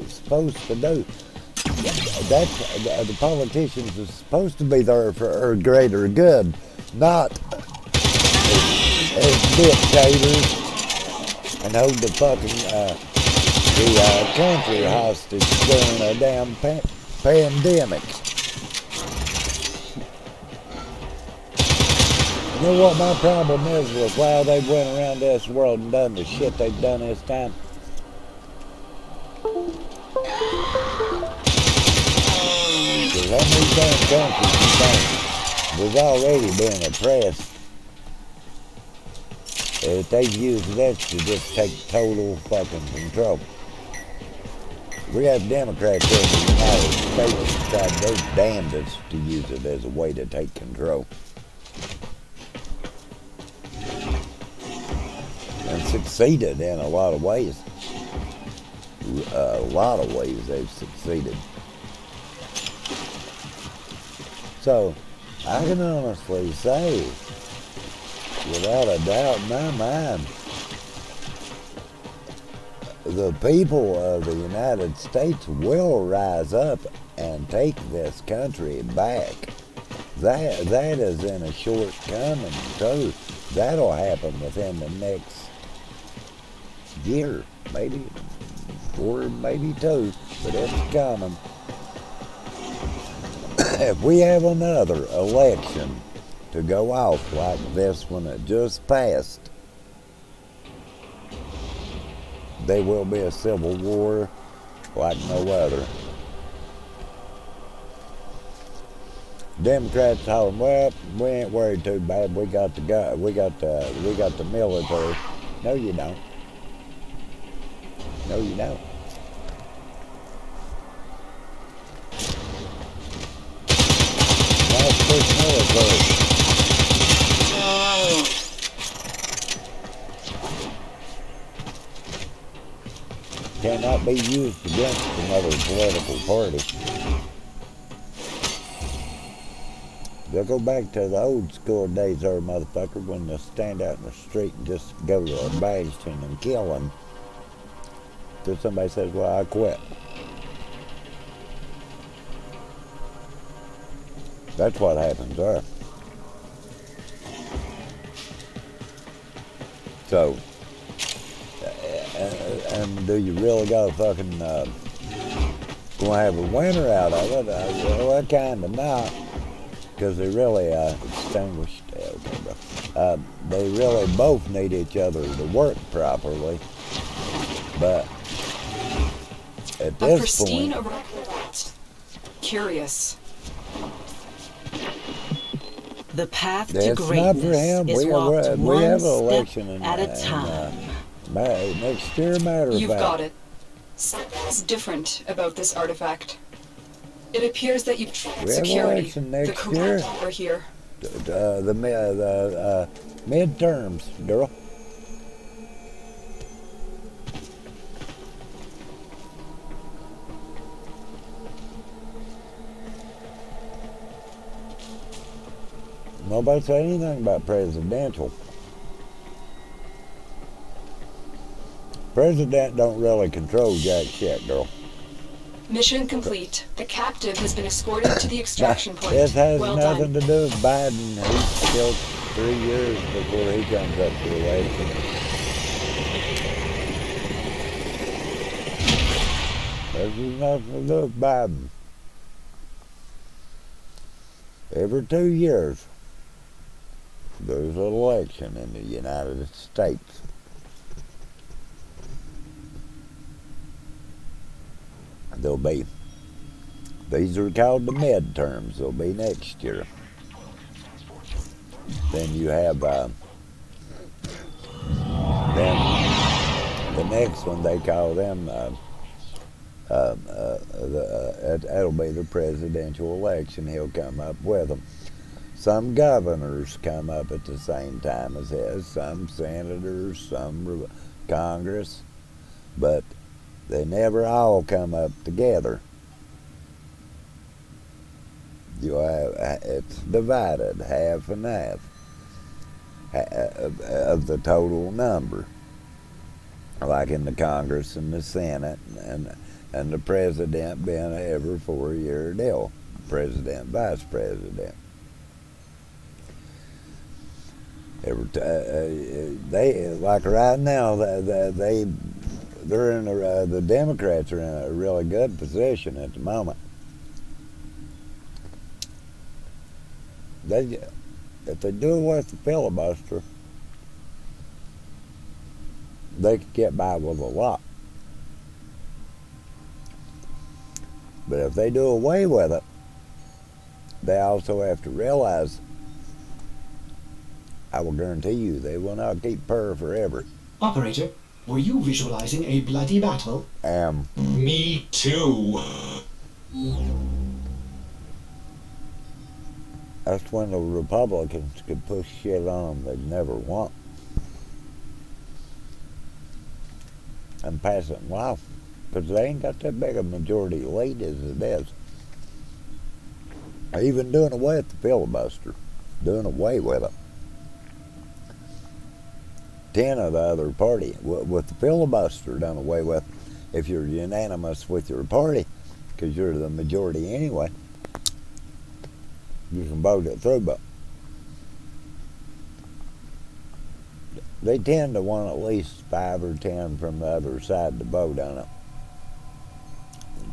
is supposed to do. The politicians are supposed to be there for our greater good, not as dictators and hold the fucking country hostage during a damn pandemic. You know what my problem is with why they went around this world and done the shit they've done this time? Because on these damn countries you think was already being oppressed. They've used that to just take total fucking control. We have Democrats in the United States that tried their damnedest to use it as a way to take control. And succeeded in a lot of ways. A lot of ways they've succeeded. So, I can honestly say, without a doubt in my mind, the people of the United States will rise up and take this country back. That is in a short coming too. That'll happen within the next year, maybe, or maybe two, but it's coming. If we have another election to go off like this one that just passed, there will be a civil war like no other. Democrats told them, well, we ain't worried too bad. We got the military. No, you don't. No, you don't. That's this military. Cannot be used against another political party. They'll go back to the old school days there, motherfucker, when they stand out in the street and just go to a bastion and kill them. Till somebody says, well, I quit. That's what happens there. So, and do you really got to fucking gonna have a winner out of it? Well, kind of not, because they really extinguished. Okay, bro. They really both need each other to work properly, but at this point, curious. The path to that's greatness not for him. is walked We one have an step election at a time. Next year, matter of You've fact. got it. Something's different about this artifact. It appears that you've tried We have security. election next The correct year. number here. The midterms, girl. Nobody said anything about presidential. President don't really control jack shit, girl. Mission complete. The captive has been escorted to the extraction point. This has Well nothing done. to do with Biden. He's still 3 years before he comes up to election. This has nothing to do with Biden. Every 2 years, there's an election in the United States. There'll be, these are called the midterms. They'll be next year. Then you have, then the next one they call them, that'll be the presidential election. He'll come up with them. Some governors come up at the same time as his, some senators, some Congress, but they never all come up together. You have, it's divided half and half of the total number, like in the Congress and the Senate and the president being every 4-year deal, president, vice president. They like right now they're in the Democrats are in a really good position at the moment. If they do away with the filibuster, they could get by with a lot. But if they do away with it, they also have to realize, I will guarantee you, they will not keep power forever. Operator, were you visualizing a bloody battle? Me too. That's when the Republicans could push shit on them they'd never want and pass it in life, because they ain't got that big a majority lead as it is. Even doing away with the filibuster, doing away with it. 10 of the other party, with the filibuster done away with, if you're unanimous with your party, because you're the majority anyway, you can vote it through, but they tend to want at least 5 or 10 from the other side to vote on it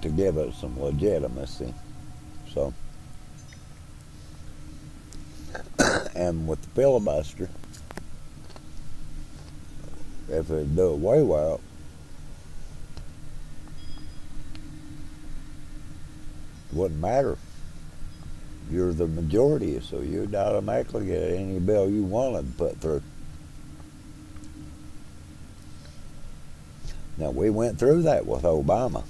to give it some legitimacy. So, and with the filibuster, if they do away with it, wouldn't matter. You're the majority, so you'd automatically get any bill you wanted to put through. Now, we went through that with Obama,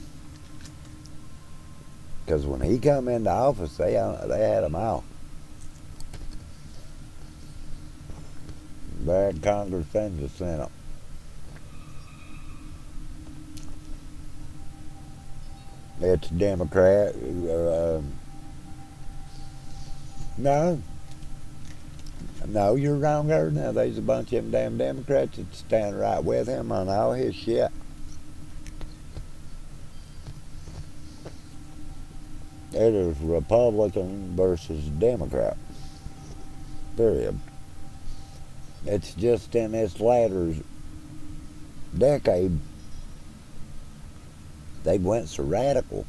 because when he come into office, they had him out. They had Congress and the Senate. It's Democrat. No, you're wrong there. Now, there's a bunch of them damn Democrats that stand right with him on all his shit. It is Republican versus Democrat. Period. It's just in this latter decade, they went so radical.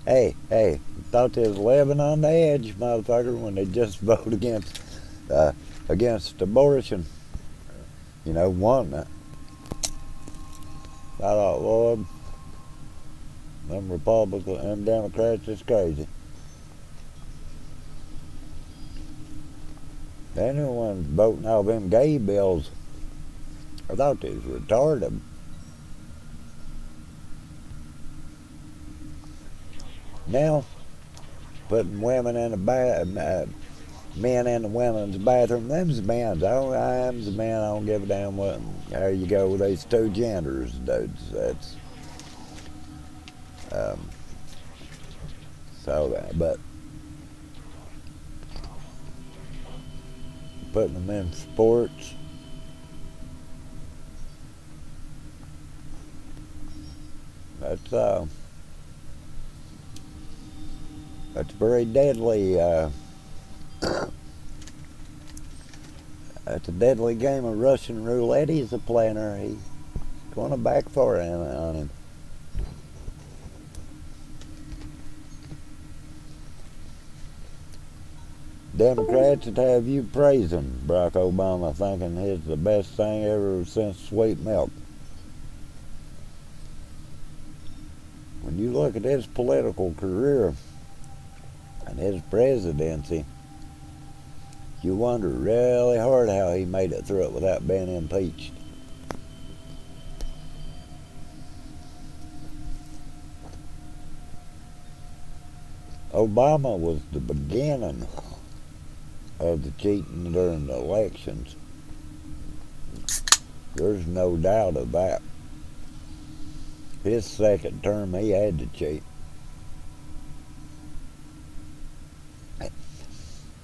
Hey, thought they was living on the edge, motherfucker, when they just voted against abortion. You know, wanting it. I thought, Lord, them Republicans and Democrats is crazy. Anyone voting all them gay bills, I thought they was retarded. Now, putting women in the men in the women's bathroom, them's men's. Them's the men. I don't give a damn what. There you go with these two genders, dudes. That's so that, but putting them in sports. That's very deadly. That's a deadly game of Russian roulette he's a playing there. He's going to backfire on him. Democrats would have you praising Barack Obama, thinking he's the best thing ever since sweet milk. When you look at his political career and his presidency, you wonder really hard how he made it through it without being impeached. Obama was the beginning of the cheating during the elections. There's no doubt of that. His second term, he had to cheat.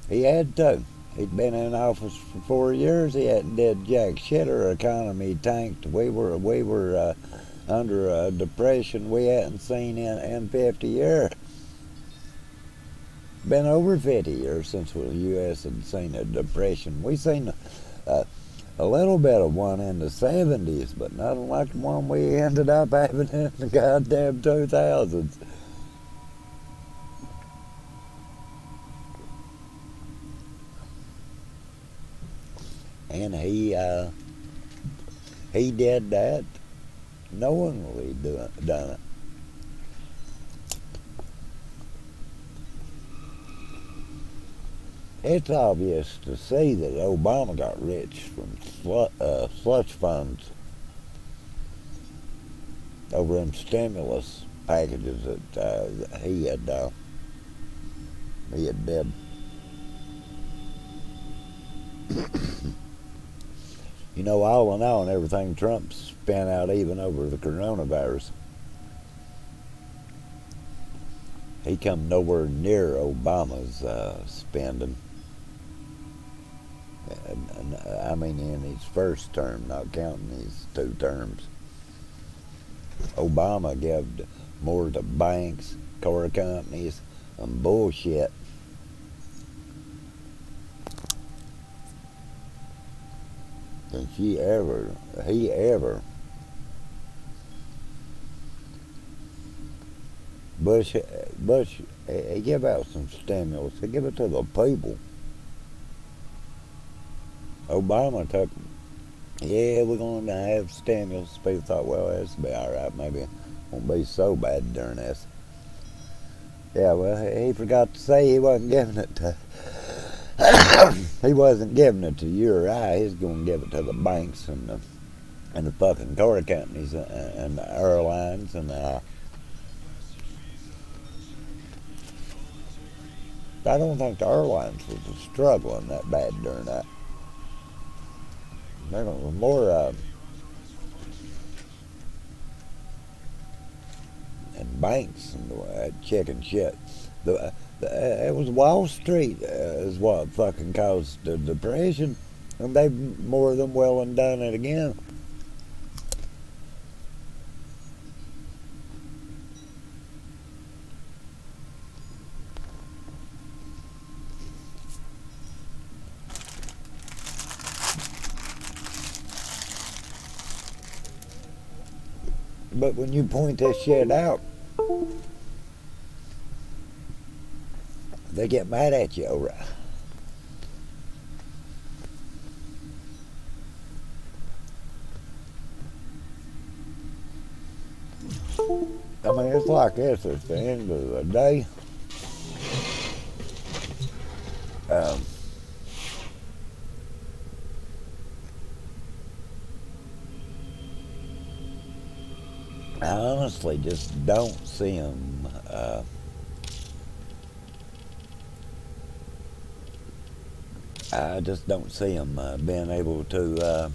He had to. He'd been in office for 4 years. He hadn't did jack shit. Our economy tanked. We were under a depression we hadn't seen in 50 years. Been over 50 years since the U.S. had seen a depression. We seen a little bit of one in the 70s, but nothing like the one we ended up having in the goddamn 2000s. And he did that knowingly done it. It's obvious to see that Obama got rich from slush funds over them stimulus packages that he had did. You know, all in all, and everything Trump spent out even over the coronavirus, he come nowhere near Obama's spending. And I mean in his first term, not counting his 2 terms. Obama gave more to banks, car companies, and bullshit than he ever. Bush, he give out some stimulus. He give it to the people. Obama took, yeah, we're going to have stimulus. People thought, well, this will be all right. Maybe it won't be so bad during this. Yeah, well, he forgot to say he wasn't giving it to, he wasn't giving it to you or I. He's going to give it to the banks and the fucking car companies and the airlines and I don't think the airlines was struggling that bad during that. There was more and banks and chicken shit. It was Wall Street is what fucking caused the depression, and they've more than well and done it again. But when you point that shit out, they get mad at you over it. I mean, it's like this at the end of the day. I honestly just don't see him I just don't see him being able to them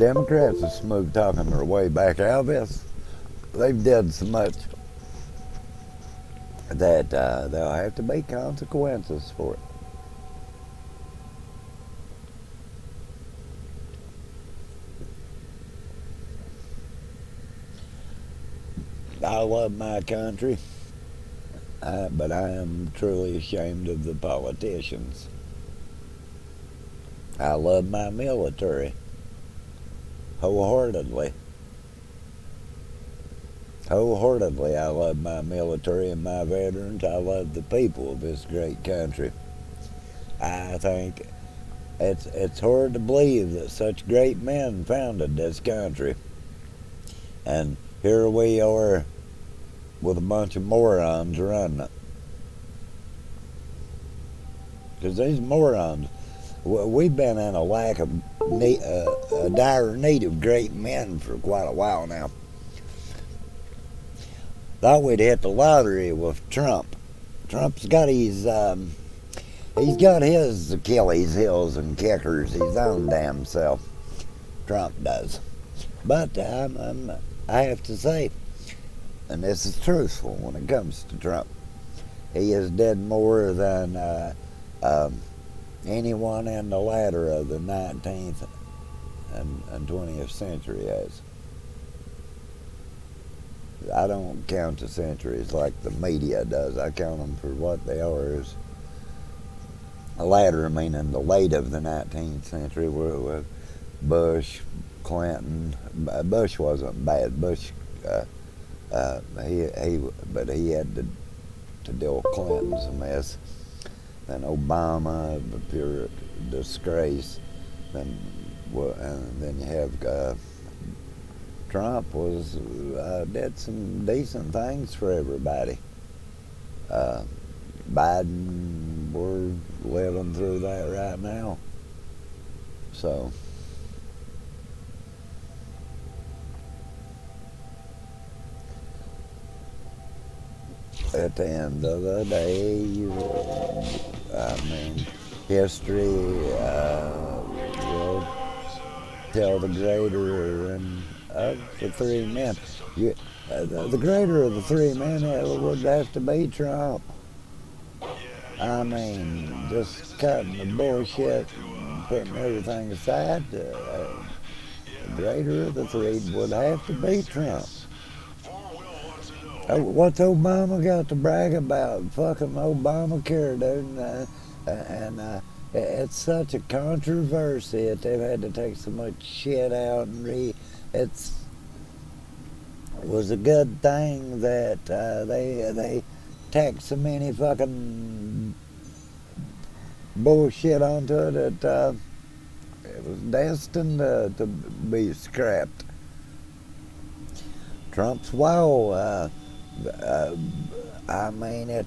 Democrats are smooth talking their way back out of this. They've did so much that there'll have to be consequences for it. I love my country, but I am truly ashamed of the politicians. I love my military wholeheartedly. Wholeheartedly, I love my military and my veterans. I love the people of this great country. I think it's hard to believe that such great men founded this country. And here we are with a bunch of morons running it. Because these morons, we've been in a lack of a dire need of great men for quite a while now. Thought we'd hit the lottery with Trump. Trump's got his Achilles heels and kickers his own damn self. Trump does. But I have to say, and this is truthful when it comes to Trump, he has did more than anyone in the latter of the 19th and 20th century has. I don't count the centuries like the media does. I count them for what they are. Is the latter, meaning the late of the 19th century, with Bush, Clinton. Bush wasn't bad. Bush, but he had to deal with Clinton's a mess. Then Obama, the pure disgrace. And then you have Trump did some decent things for everybody. Biden, we're living through that right now. So at the end of the day, history will tell the greater of the three men. The greater of the three men would have to be Trump. Just cutting the bullshit and putting everything aside, the greater of the three would have to be Trump. What's Obama got to brag about? Fucking Obamacare, dude. And it's such a controversy that they've had to take so much shit out and it was a good thing that they tacked so many fucking bullshit onto it that it was destined to be scrapped. Trump's wall. At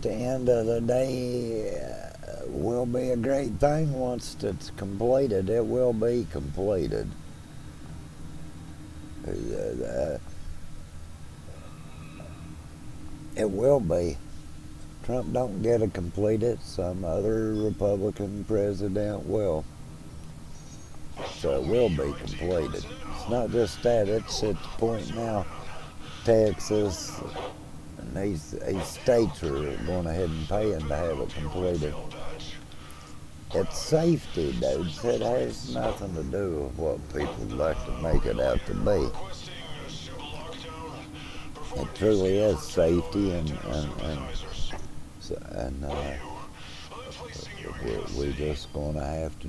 the end of the day, will be a great thing once it's completed. It will be completed. It will be. Trump don't get to complete it. Some other Republican president will. So it will be completed. It's not just that. It's at the point now, Texas and these states are going ahead and paying to have it completed. It's safety, dudes. It has nothing to do with what people would like to make it out to be. It truly is safety, and we're just going to have to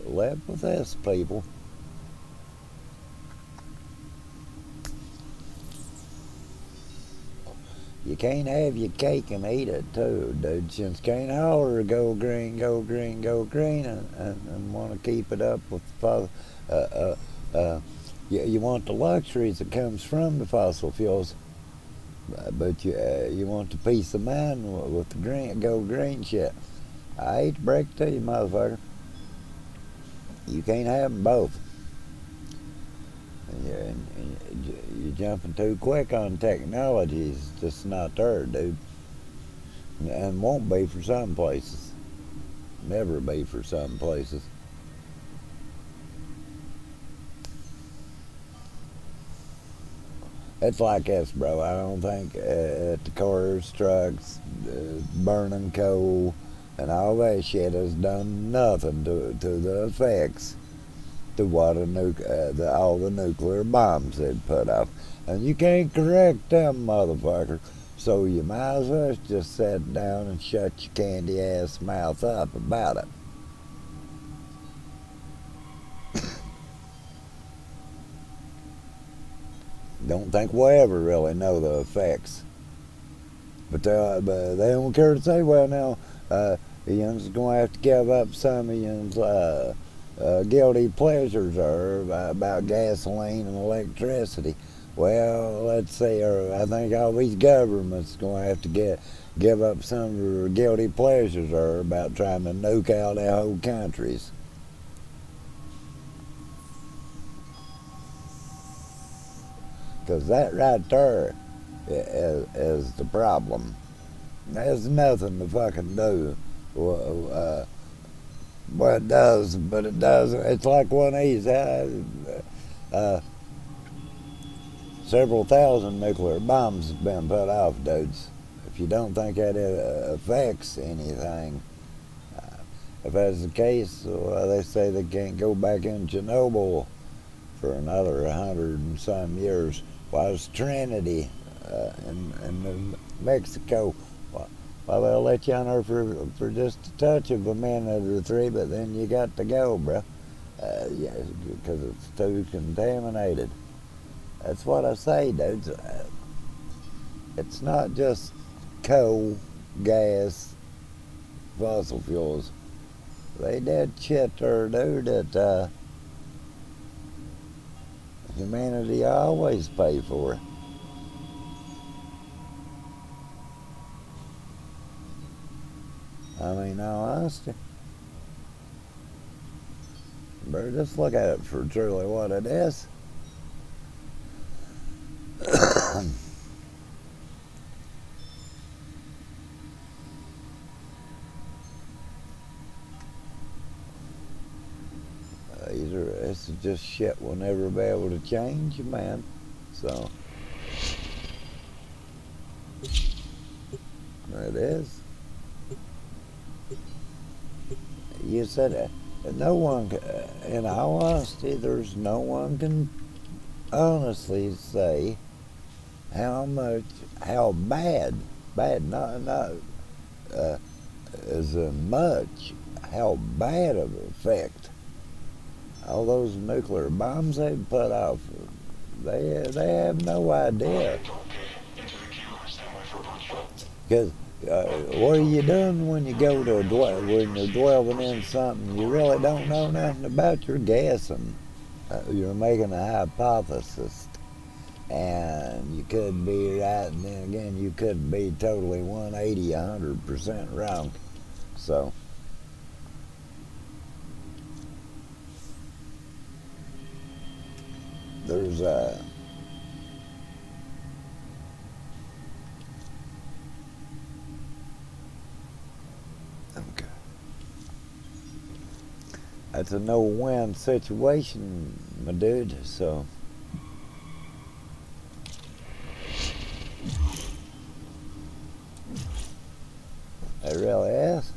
live with this, people. You can't have your cake and eat it too, dude. Since can't holler, go green, go green, go green, and want to keep it up with the you want the luxuries that comes from the fossil fuels, but you want the peace of mind with the go green shit. I hate to break it to you, motherfucker. You can't have them both. You're jumping too quick on technology. It's just not there, dude. And won't be for some places. Never be for some places. It's like this, bro. I don't think the cars, trucks, burning coal, and all that shit has done nothing to the effects to what all the nuclear bombs they'd put up. And you can't correct them motherfuckers. So you might as well just sit down and shut your candy ass mouth up about it. Don't think we'll ever really know the effects. But they don't care to say, well, now, you're going to have to give up some of your guilty pleasures are about gasoline and electricity. Well, let's say, I think all these governments are going to have to give up some of their guilty pleasures are about trying to nuke out their whole countries. Because that right there is the problem. There's nothing to fucking do. Well, it does, but it doesn't. It's like one of these. several thousand nuclear bombs have been put off, dudes. If you don't think that it affects anything, if that's the case, well, they say they can't go back in Chernobyl for another 100 and some years. Why was Trinity in Mexico? Well, they'll let you on there for just a touch of a minute or three, but then you got to go, bro. Yeah, because it's too contaminated. That's what I say, dudes. It's not just coal, gas, fossil fuels. They did shit there, dude, that humanity always pay for. I mean, no honesty. Better just look at it for truly what it is. This is just shit we'll never be able to change, man. So, it is. You said no one, in all honesty, there's no one can honestly say how bad, not as much, how bad of an effect all those nuclear bombs they've put off. They have no idea. Because what are you doing when you go to when you're dwelling in something you really don't know nothing about? You're guessing. You're making a hypothesis, and you could be right, and then again you could be totally 180, 100% wrong. So there's okay. That's a no-win situation, my dude, so it really is.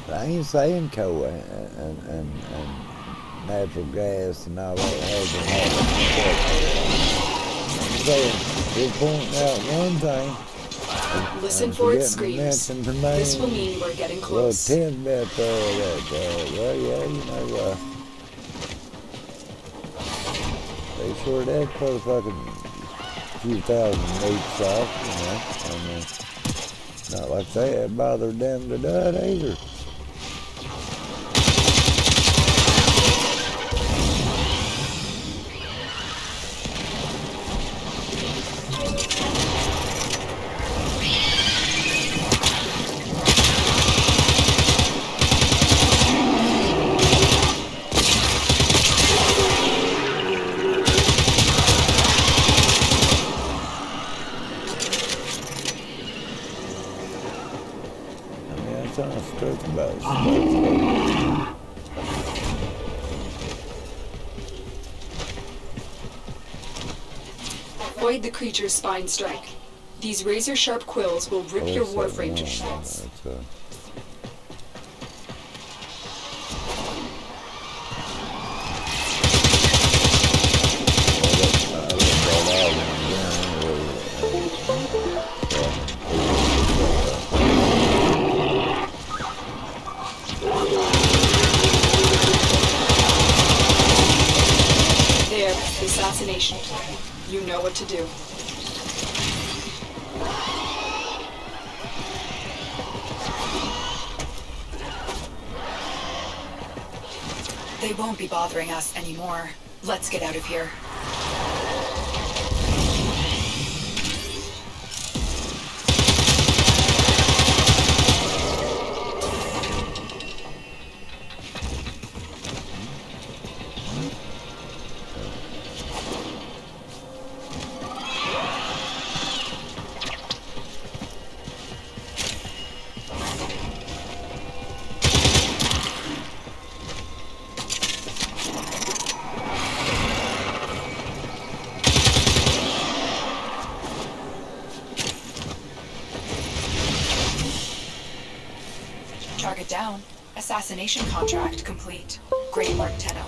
I ain't saying coal and natural gas and all that has an I'm saying we're pointing out one thing. Listen for its screams. This will mean we're getting close. Little tidbit there that, well, yeah, you know, they sure did put a fucking few thousand nukes off, you know. I mean, not like they had bothered them to do it either. Avoid the creature's spine strike. These razor-sharp quills will rip your Warframe to shreds. There, the assassination plan. You know what to do. They won't be bothering us anymore. Let's get out of here. Track it down. Assassination contract complete. Great work, Tenno.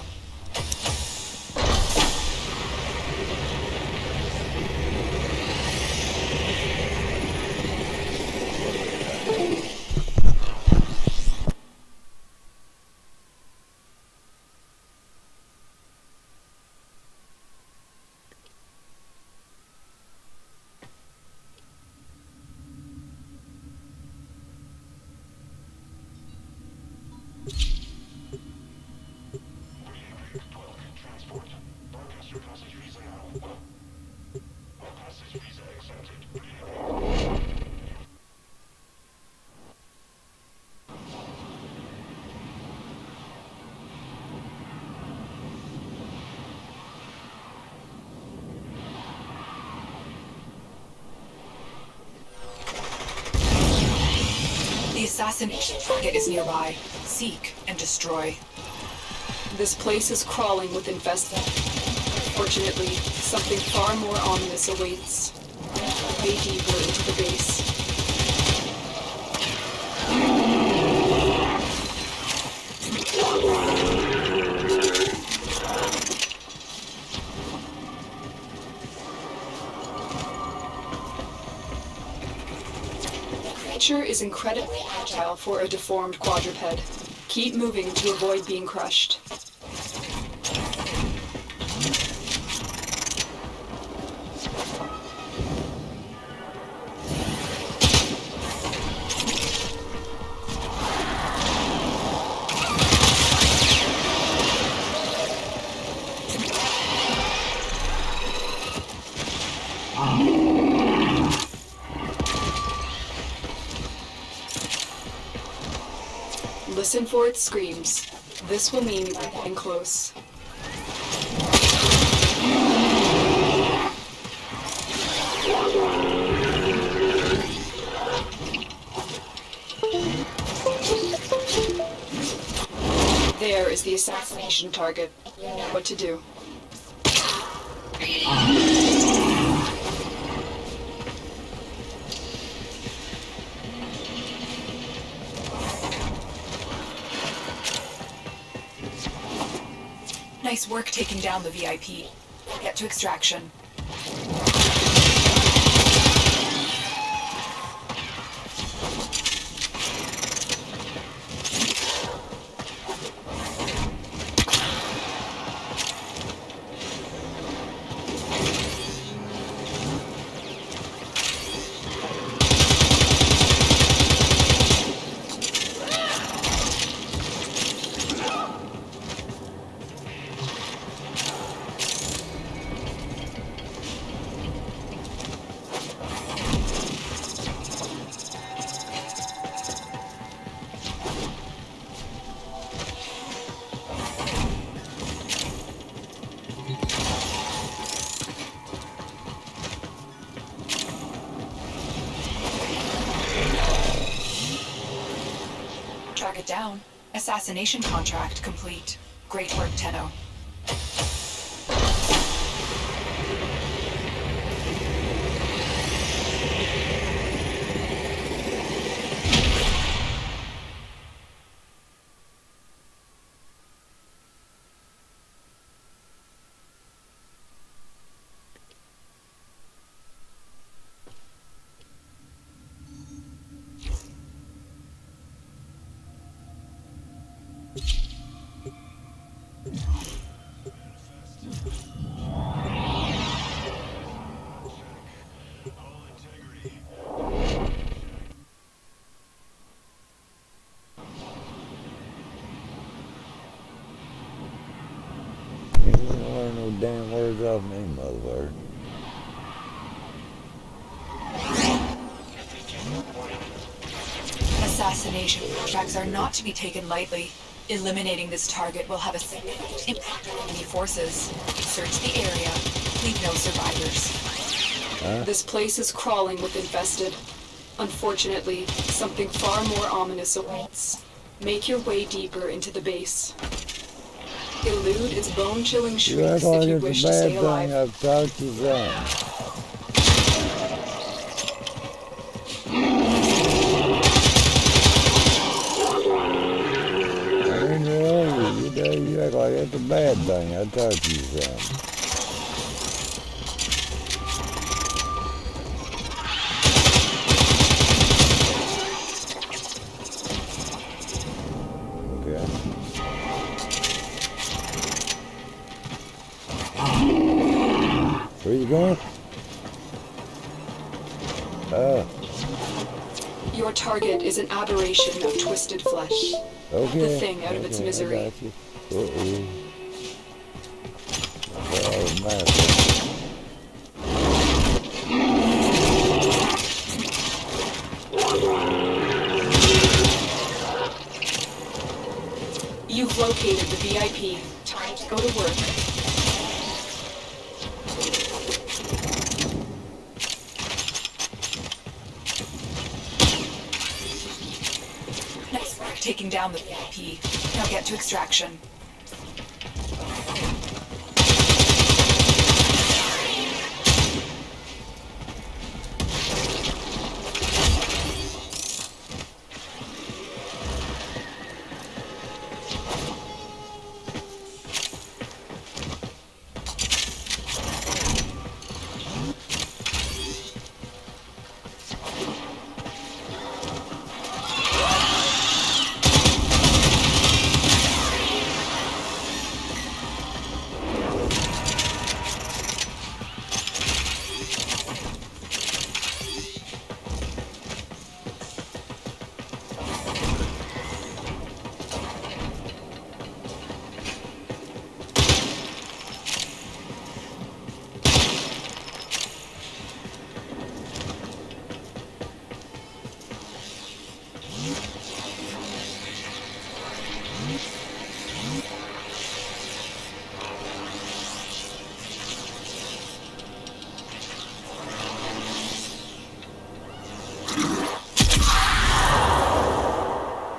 The assassination target is nearby. Seek and destroy. This place is crawling with infested. Fortunately, something far more ominous awaits. Way deeper into the base. The creature is incredibly agile for a deformed quadruped. Keep moving to avoid being crushed. Listen for its screams. This will mean you're getting close. There is the assassination target. You know what to do. Nice work taking down the VIP. Get to extraction. Track it down. Assassination contract complete. Great work, Tenno. You don't learn no damn words off me, motherfucker. Assassination contracts are not to be taken lightly. Eliminating this target will have a significant impact on enemy forces. Search the area. Leave no survivors. This place is crawling with infested. Unfortunately, something far more ominous awaits. Make your way deeper into the base. Elude its bone-chilling You act shrieks like if you it's wish a to bad stay thing alive. I've talked to them. a bad thing. I taught you something. Okay. Where you going? Your target is an aberration of twisted flesh. Okay. The thing out of its misery. I got you. Uh-oh. That's all that matters. You've located the VIP. Time to go to work. Nice work taking down the VIP. Now get to extraction.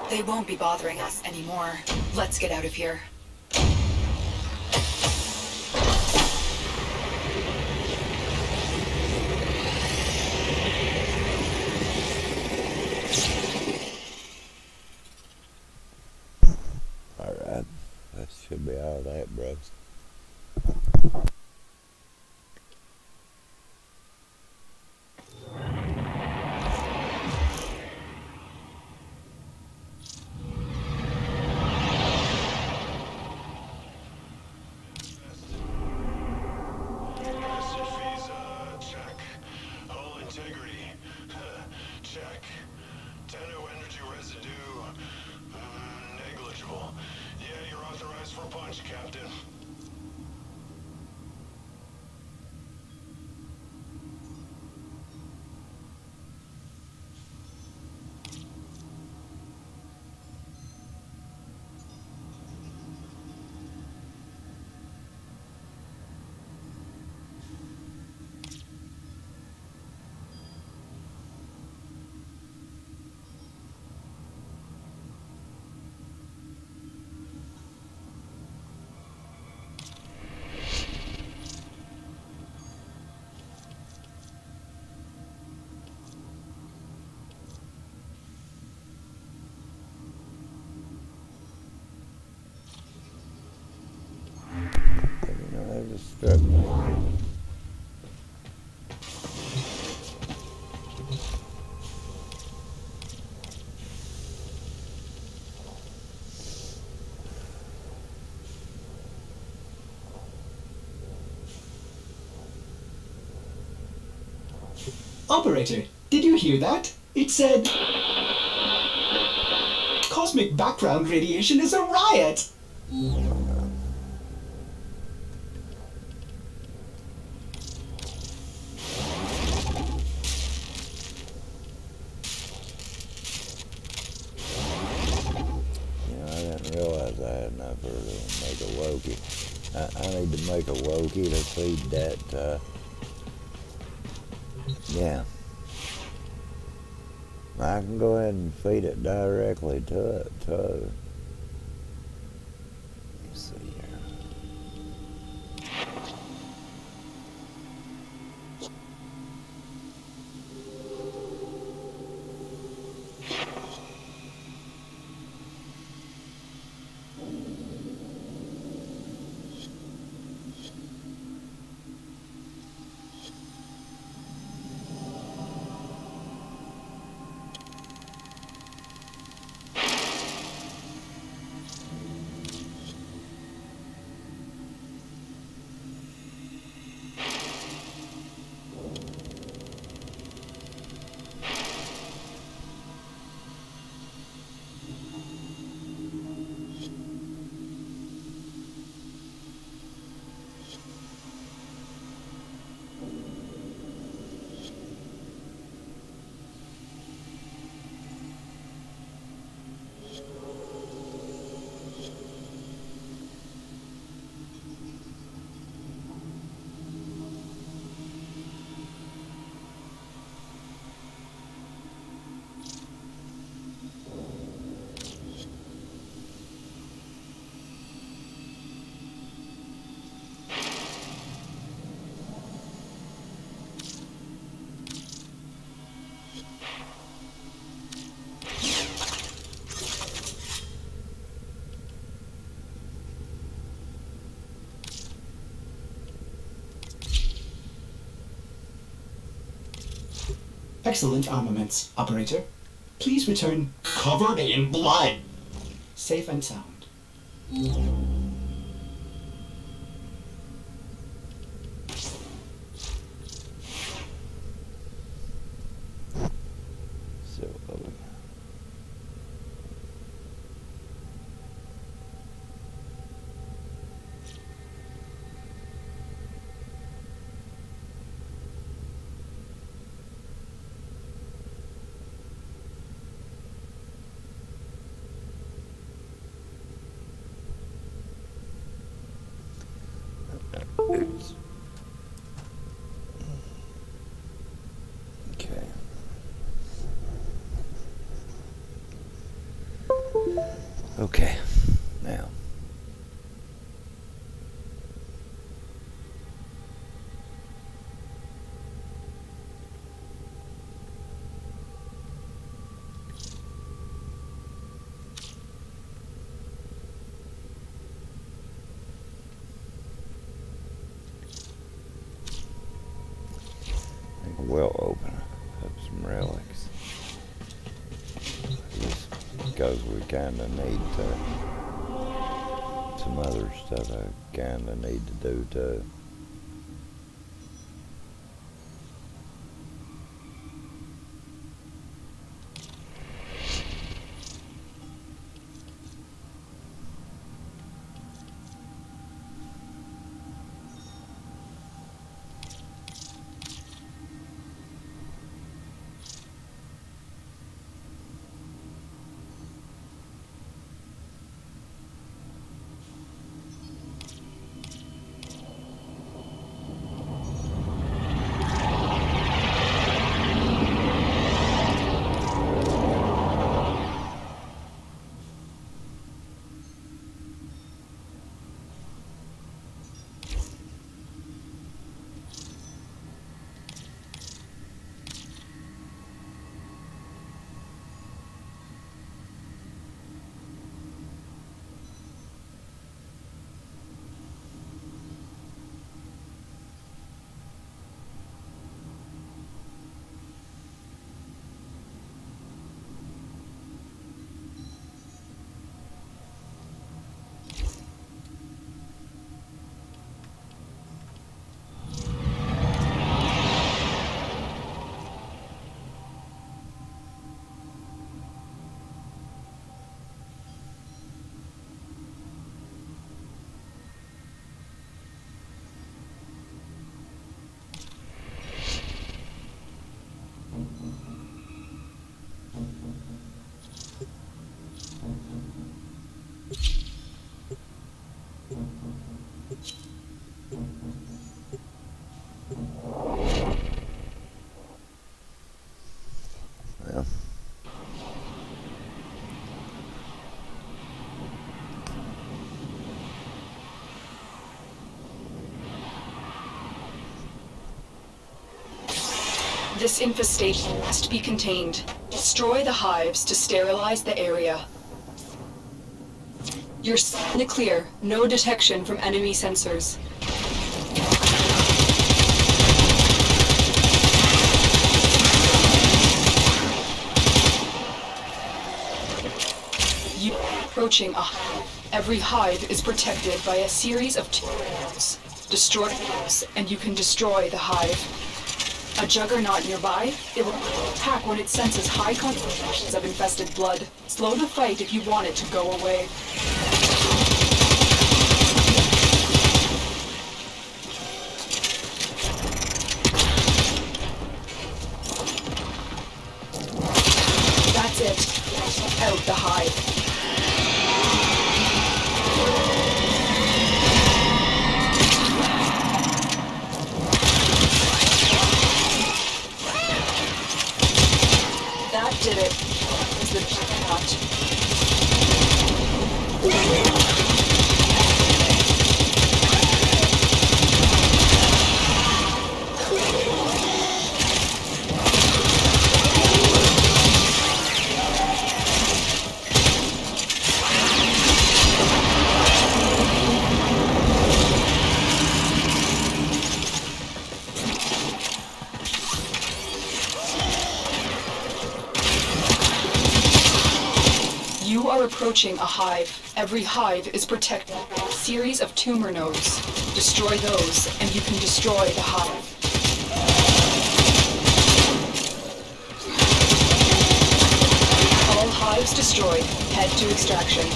They won't be bothering us anymore. Let's get out of here. Alright. That should be all that, bros. That just struck me. Operator, did you hear that? It said... Cosmic background radiation is a riot! I didn't realize I had enough for to make a Wookiee. I need to make a Wookiee to feed that, yeah. I can go ahead and feed it directly to it, too. Let's see here. Excellent armaments, operator. Please return Covered in blood. safe and sound. So, oops. Okay. Okay. Now. Well open up some relics. Because we kinda need to, some other stuff I kinda need to do too. Well. This infestation must be contained. Destroy the hives to sterilize the area. You're in the clear. No detection from enemy sensors. You approaching a hive. Every hive is protected by a series of tools. Destroy those, and you can destroy the hive. A juggernaut nearby, it will attack when it senses high concentrations of infested blood. Slow the fight if you want it to go away. That's it. Out the hive. Did it. Is the juggernaut. You are approaching a hive. Every hive is protected by a series of tumor nodes. Destroy those, and you can destroy the hive. All hives destroyed. Head to extraction.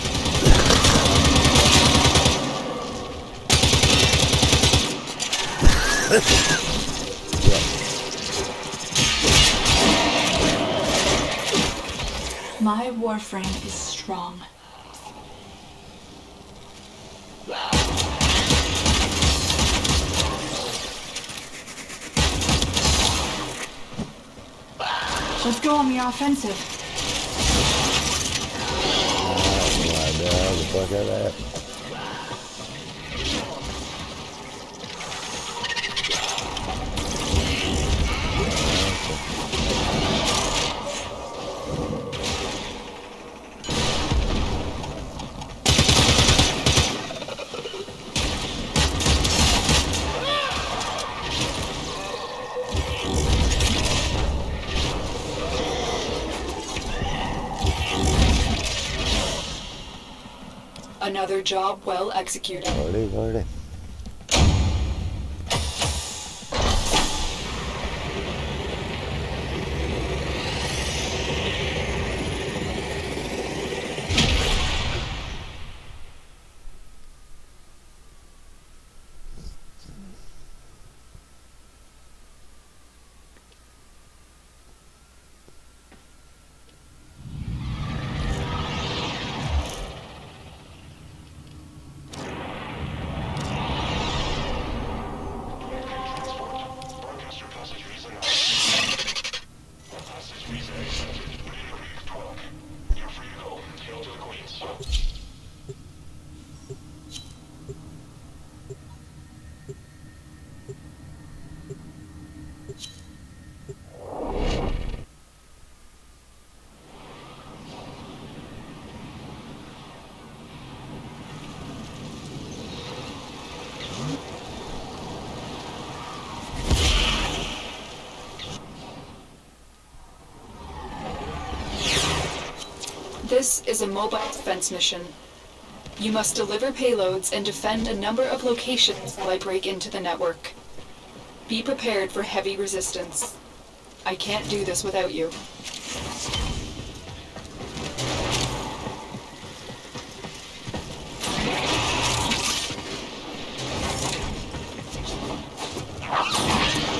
My Warframe is strong. Let's go on the offensive. The fuck out of that. Another job well executed. Already. This is a mobile defense mission. You must deliver payloads and defend a number of locations while I break into the network. Be prepared for heavy resistance. I can't do this without you.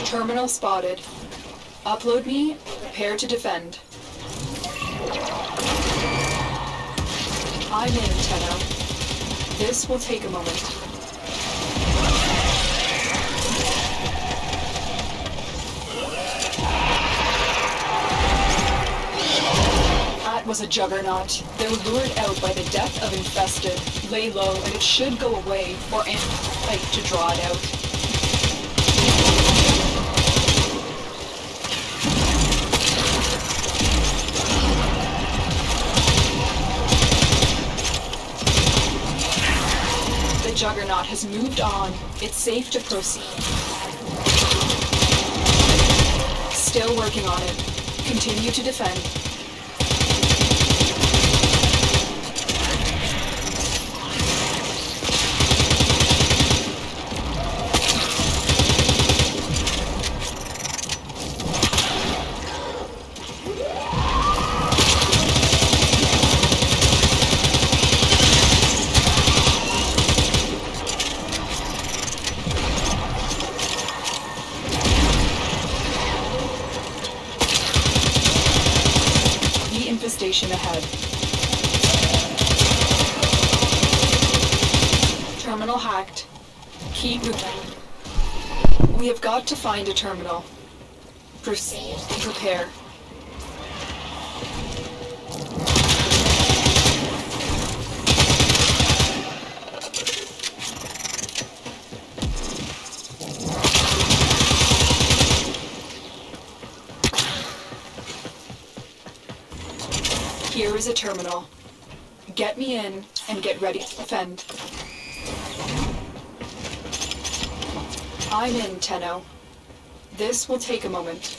Terminal spotted. Upload me, prepare to defend. I'm in, Tenno. This will take a moment. That was a juggernaut. They were lured out by the death of infested. Lay low and it should go away, or fight to draw it out. The juggernaut has moved on. It's safe to proceed. Still working on it. Continue to defend. Station ahead. Terminal hacked. Keep moving. We have got to find a terminal. Proceed and prepare. Here is a terminal. Get me in and get ready to defend. I'm in, Tenno. This will take a moment.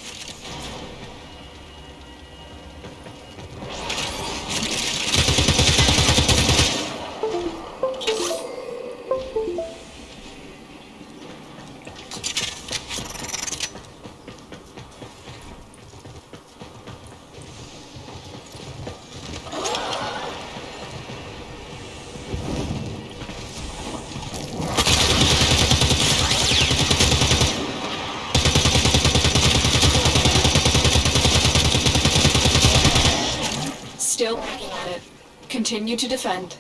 Still on it. Continue to defend.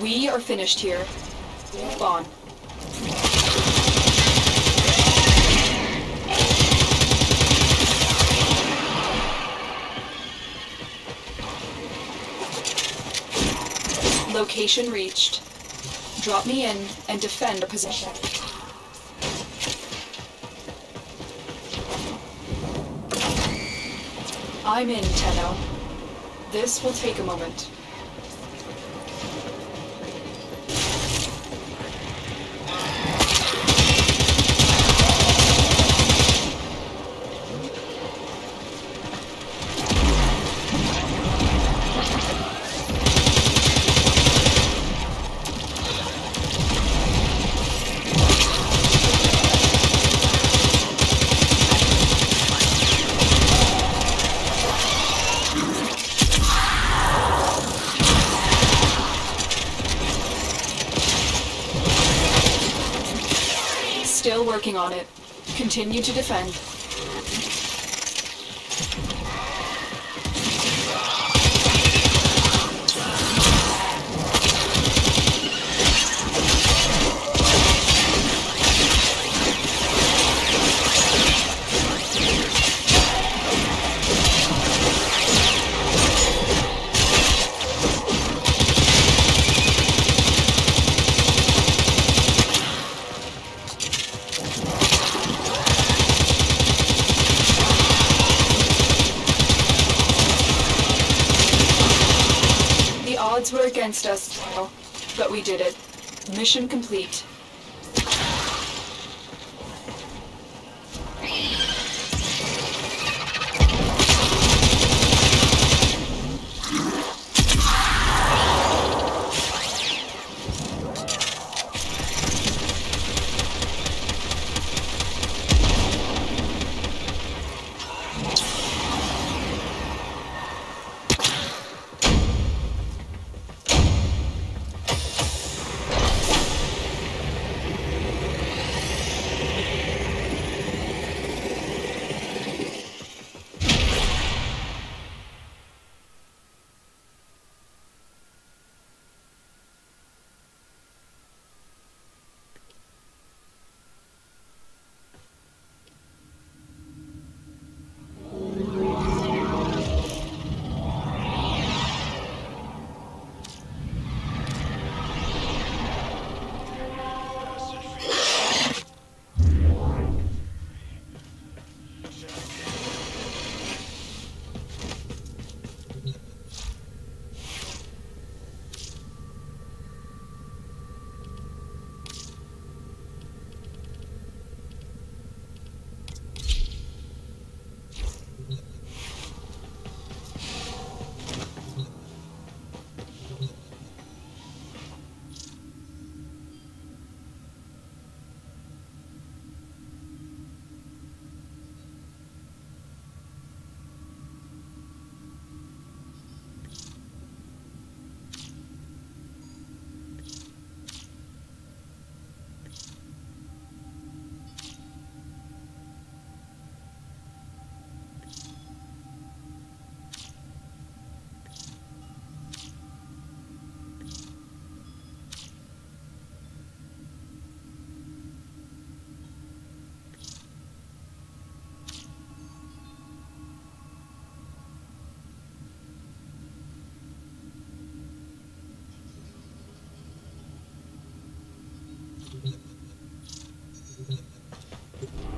We are finished here. Move on. Location reached. Drop me in and defend our position. I'm in, Tenno. This will take a moment. Still working on it. Continue to defend. Odds were against us, but we did it. Mission complete.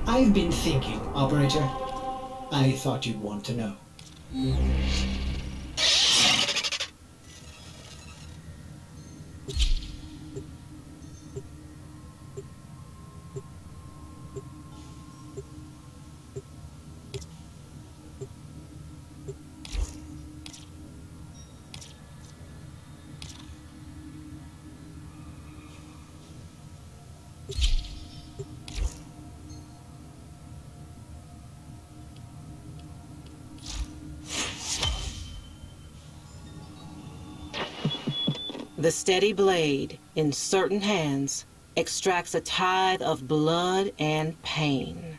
I've been thinking, Operator. I thought you'd want to know. The steady blade, in certain hands, extracts a tithe of blood and pain.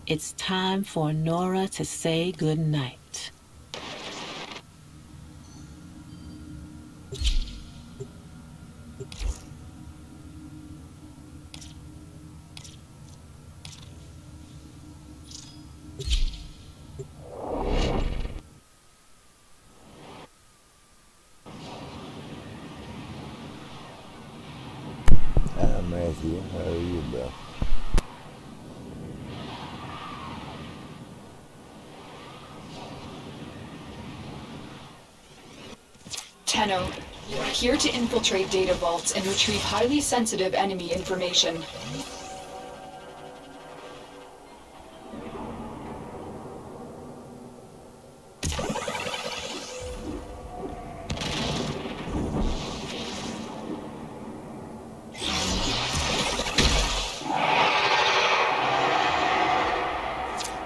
It's time for Nora to say goodnight. Hi, Matthew. How are you, bro? Tenno, you are here to infiltrate data vaults and retrieve highly sensitive enemy information.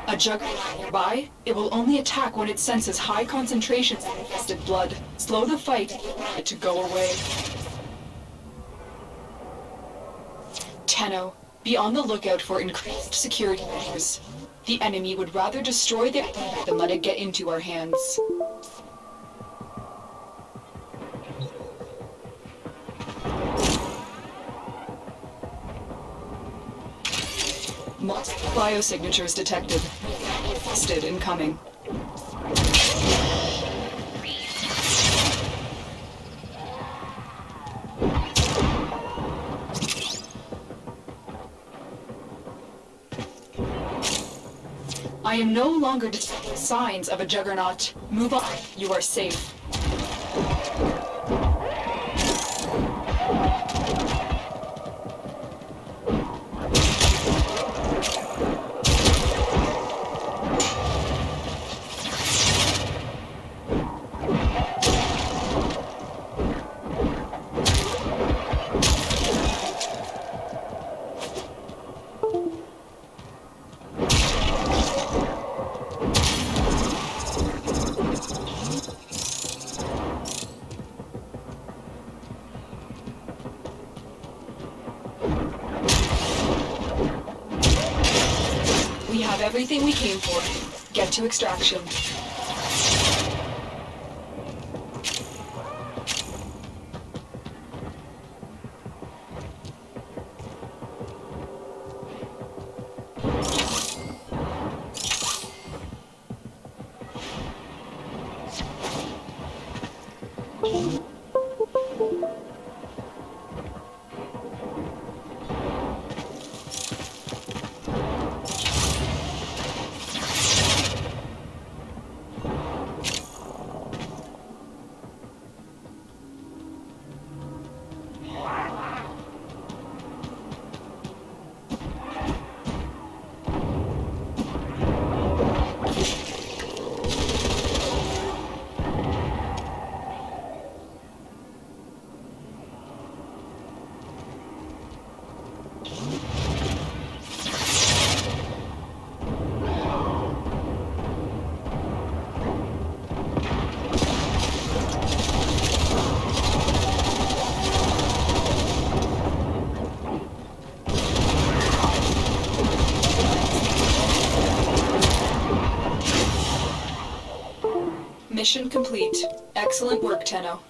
A juggernaut nearby, it will only attack when it senses high concentrations of infested blood. Slow the fight and get it to go away. Tenno, be on the lookout for increased security measures. The enemy would rather destroy their than let it get into our hands. Multiple biosignatures detected. Infested incoming. I am no longer detecting signs of a juggernaut. Move on. You are safe. We have everything we came for. Get to extraction. Mission complete. Excellent work, Tenno.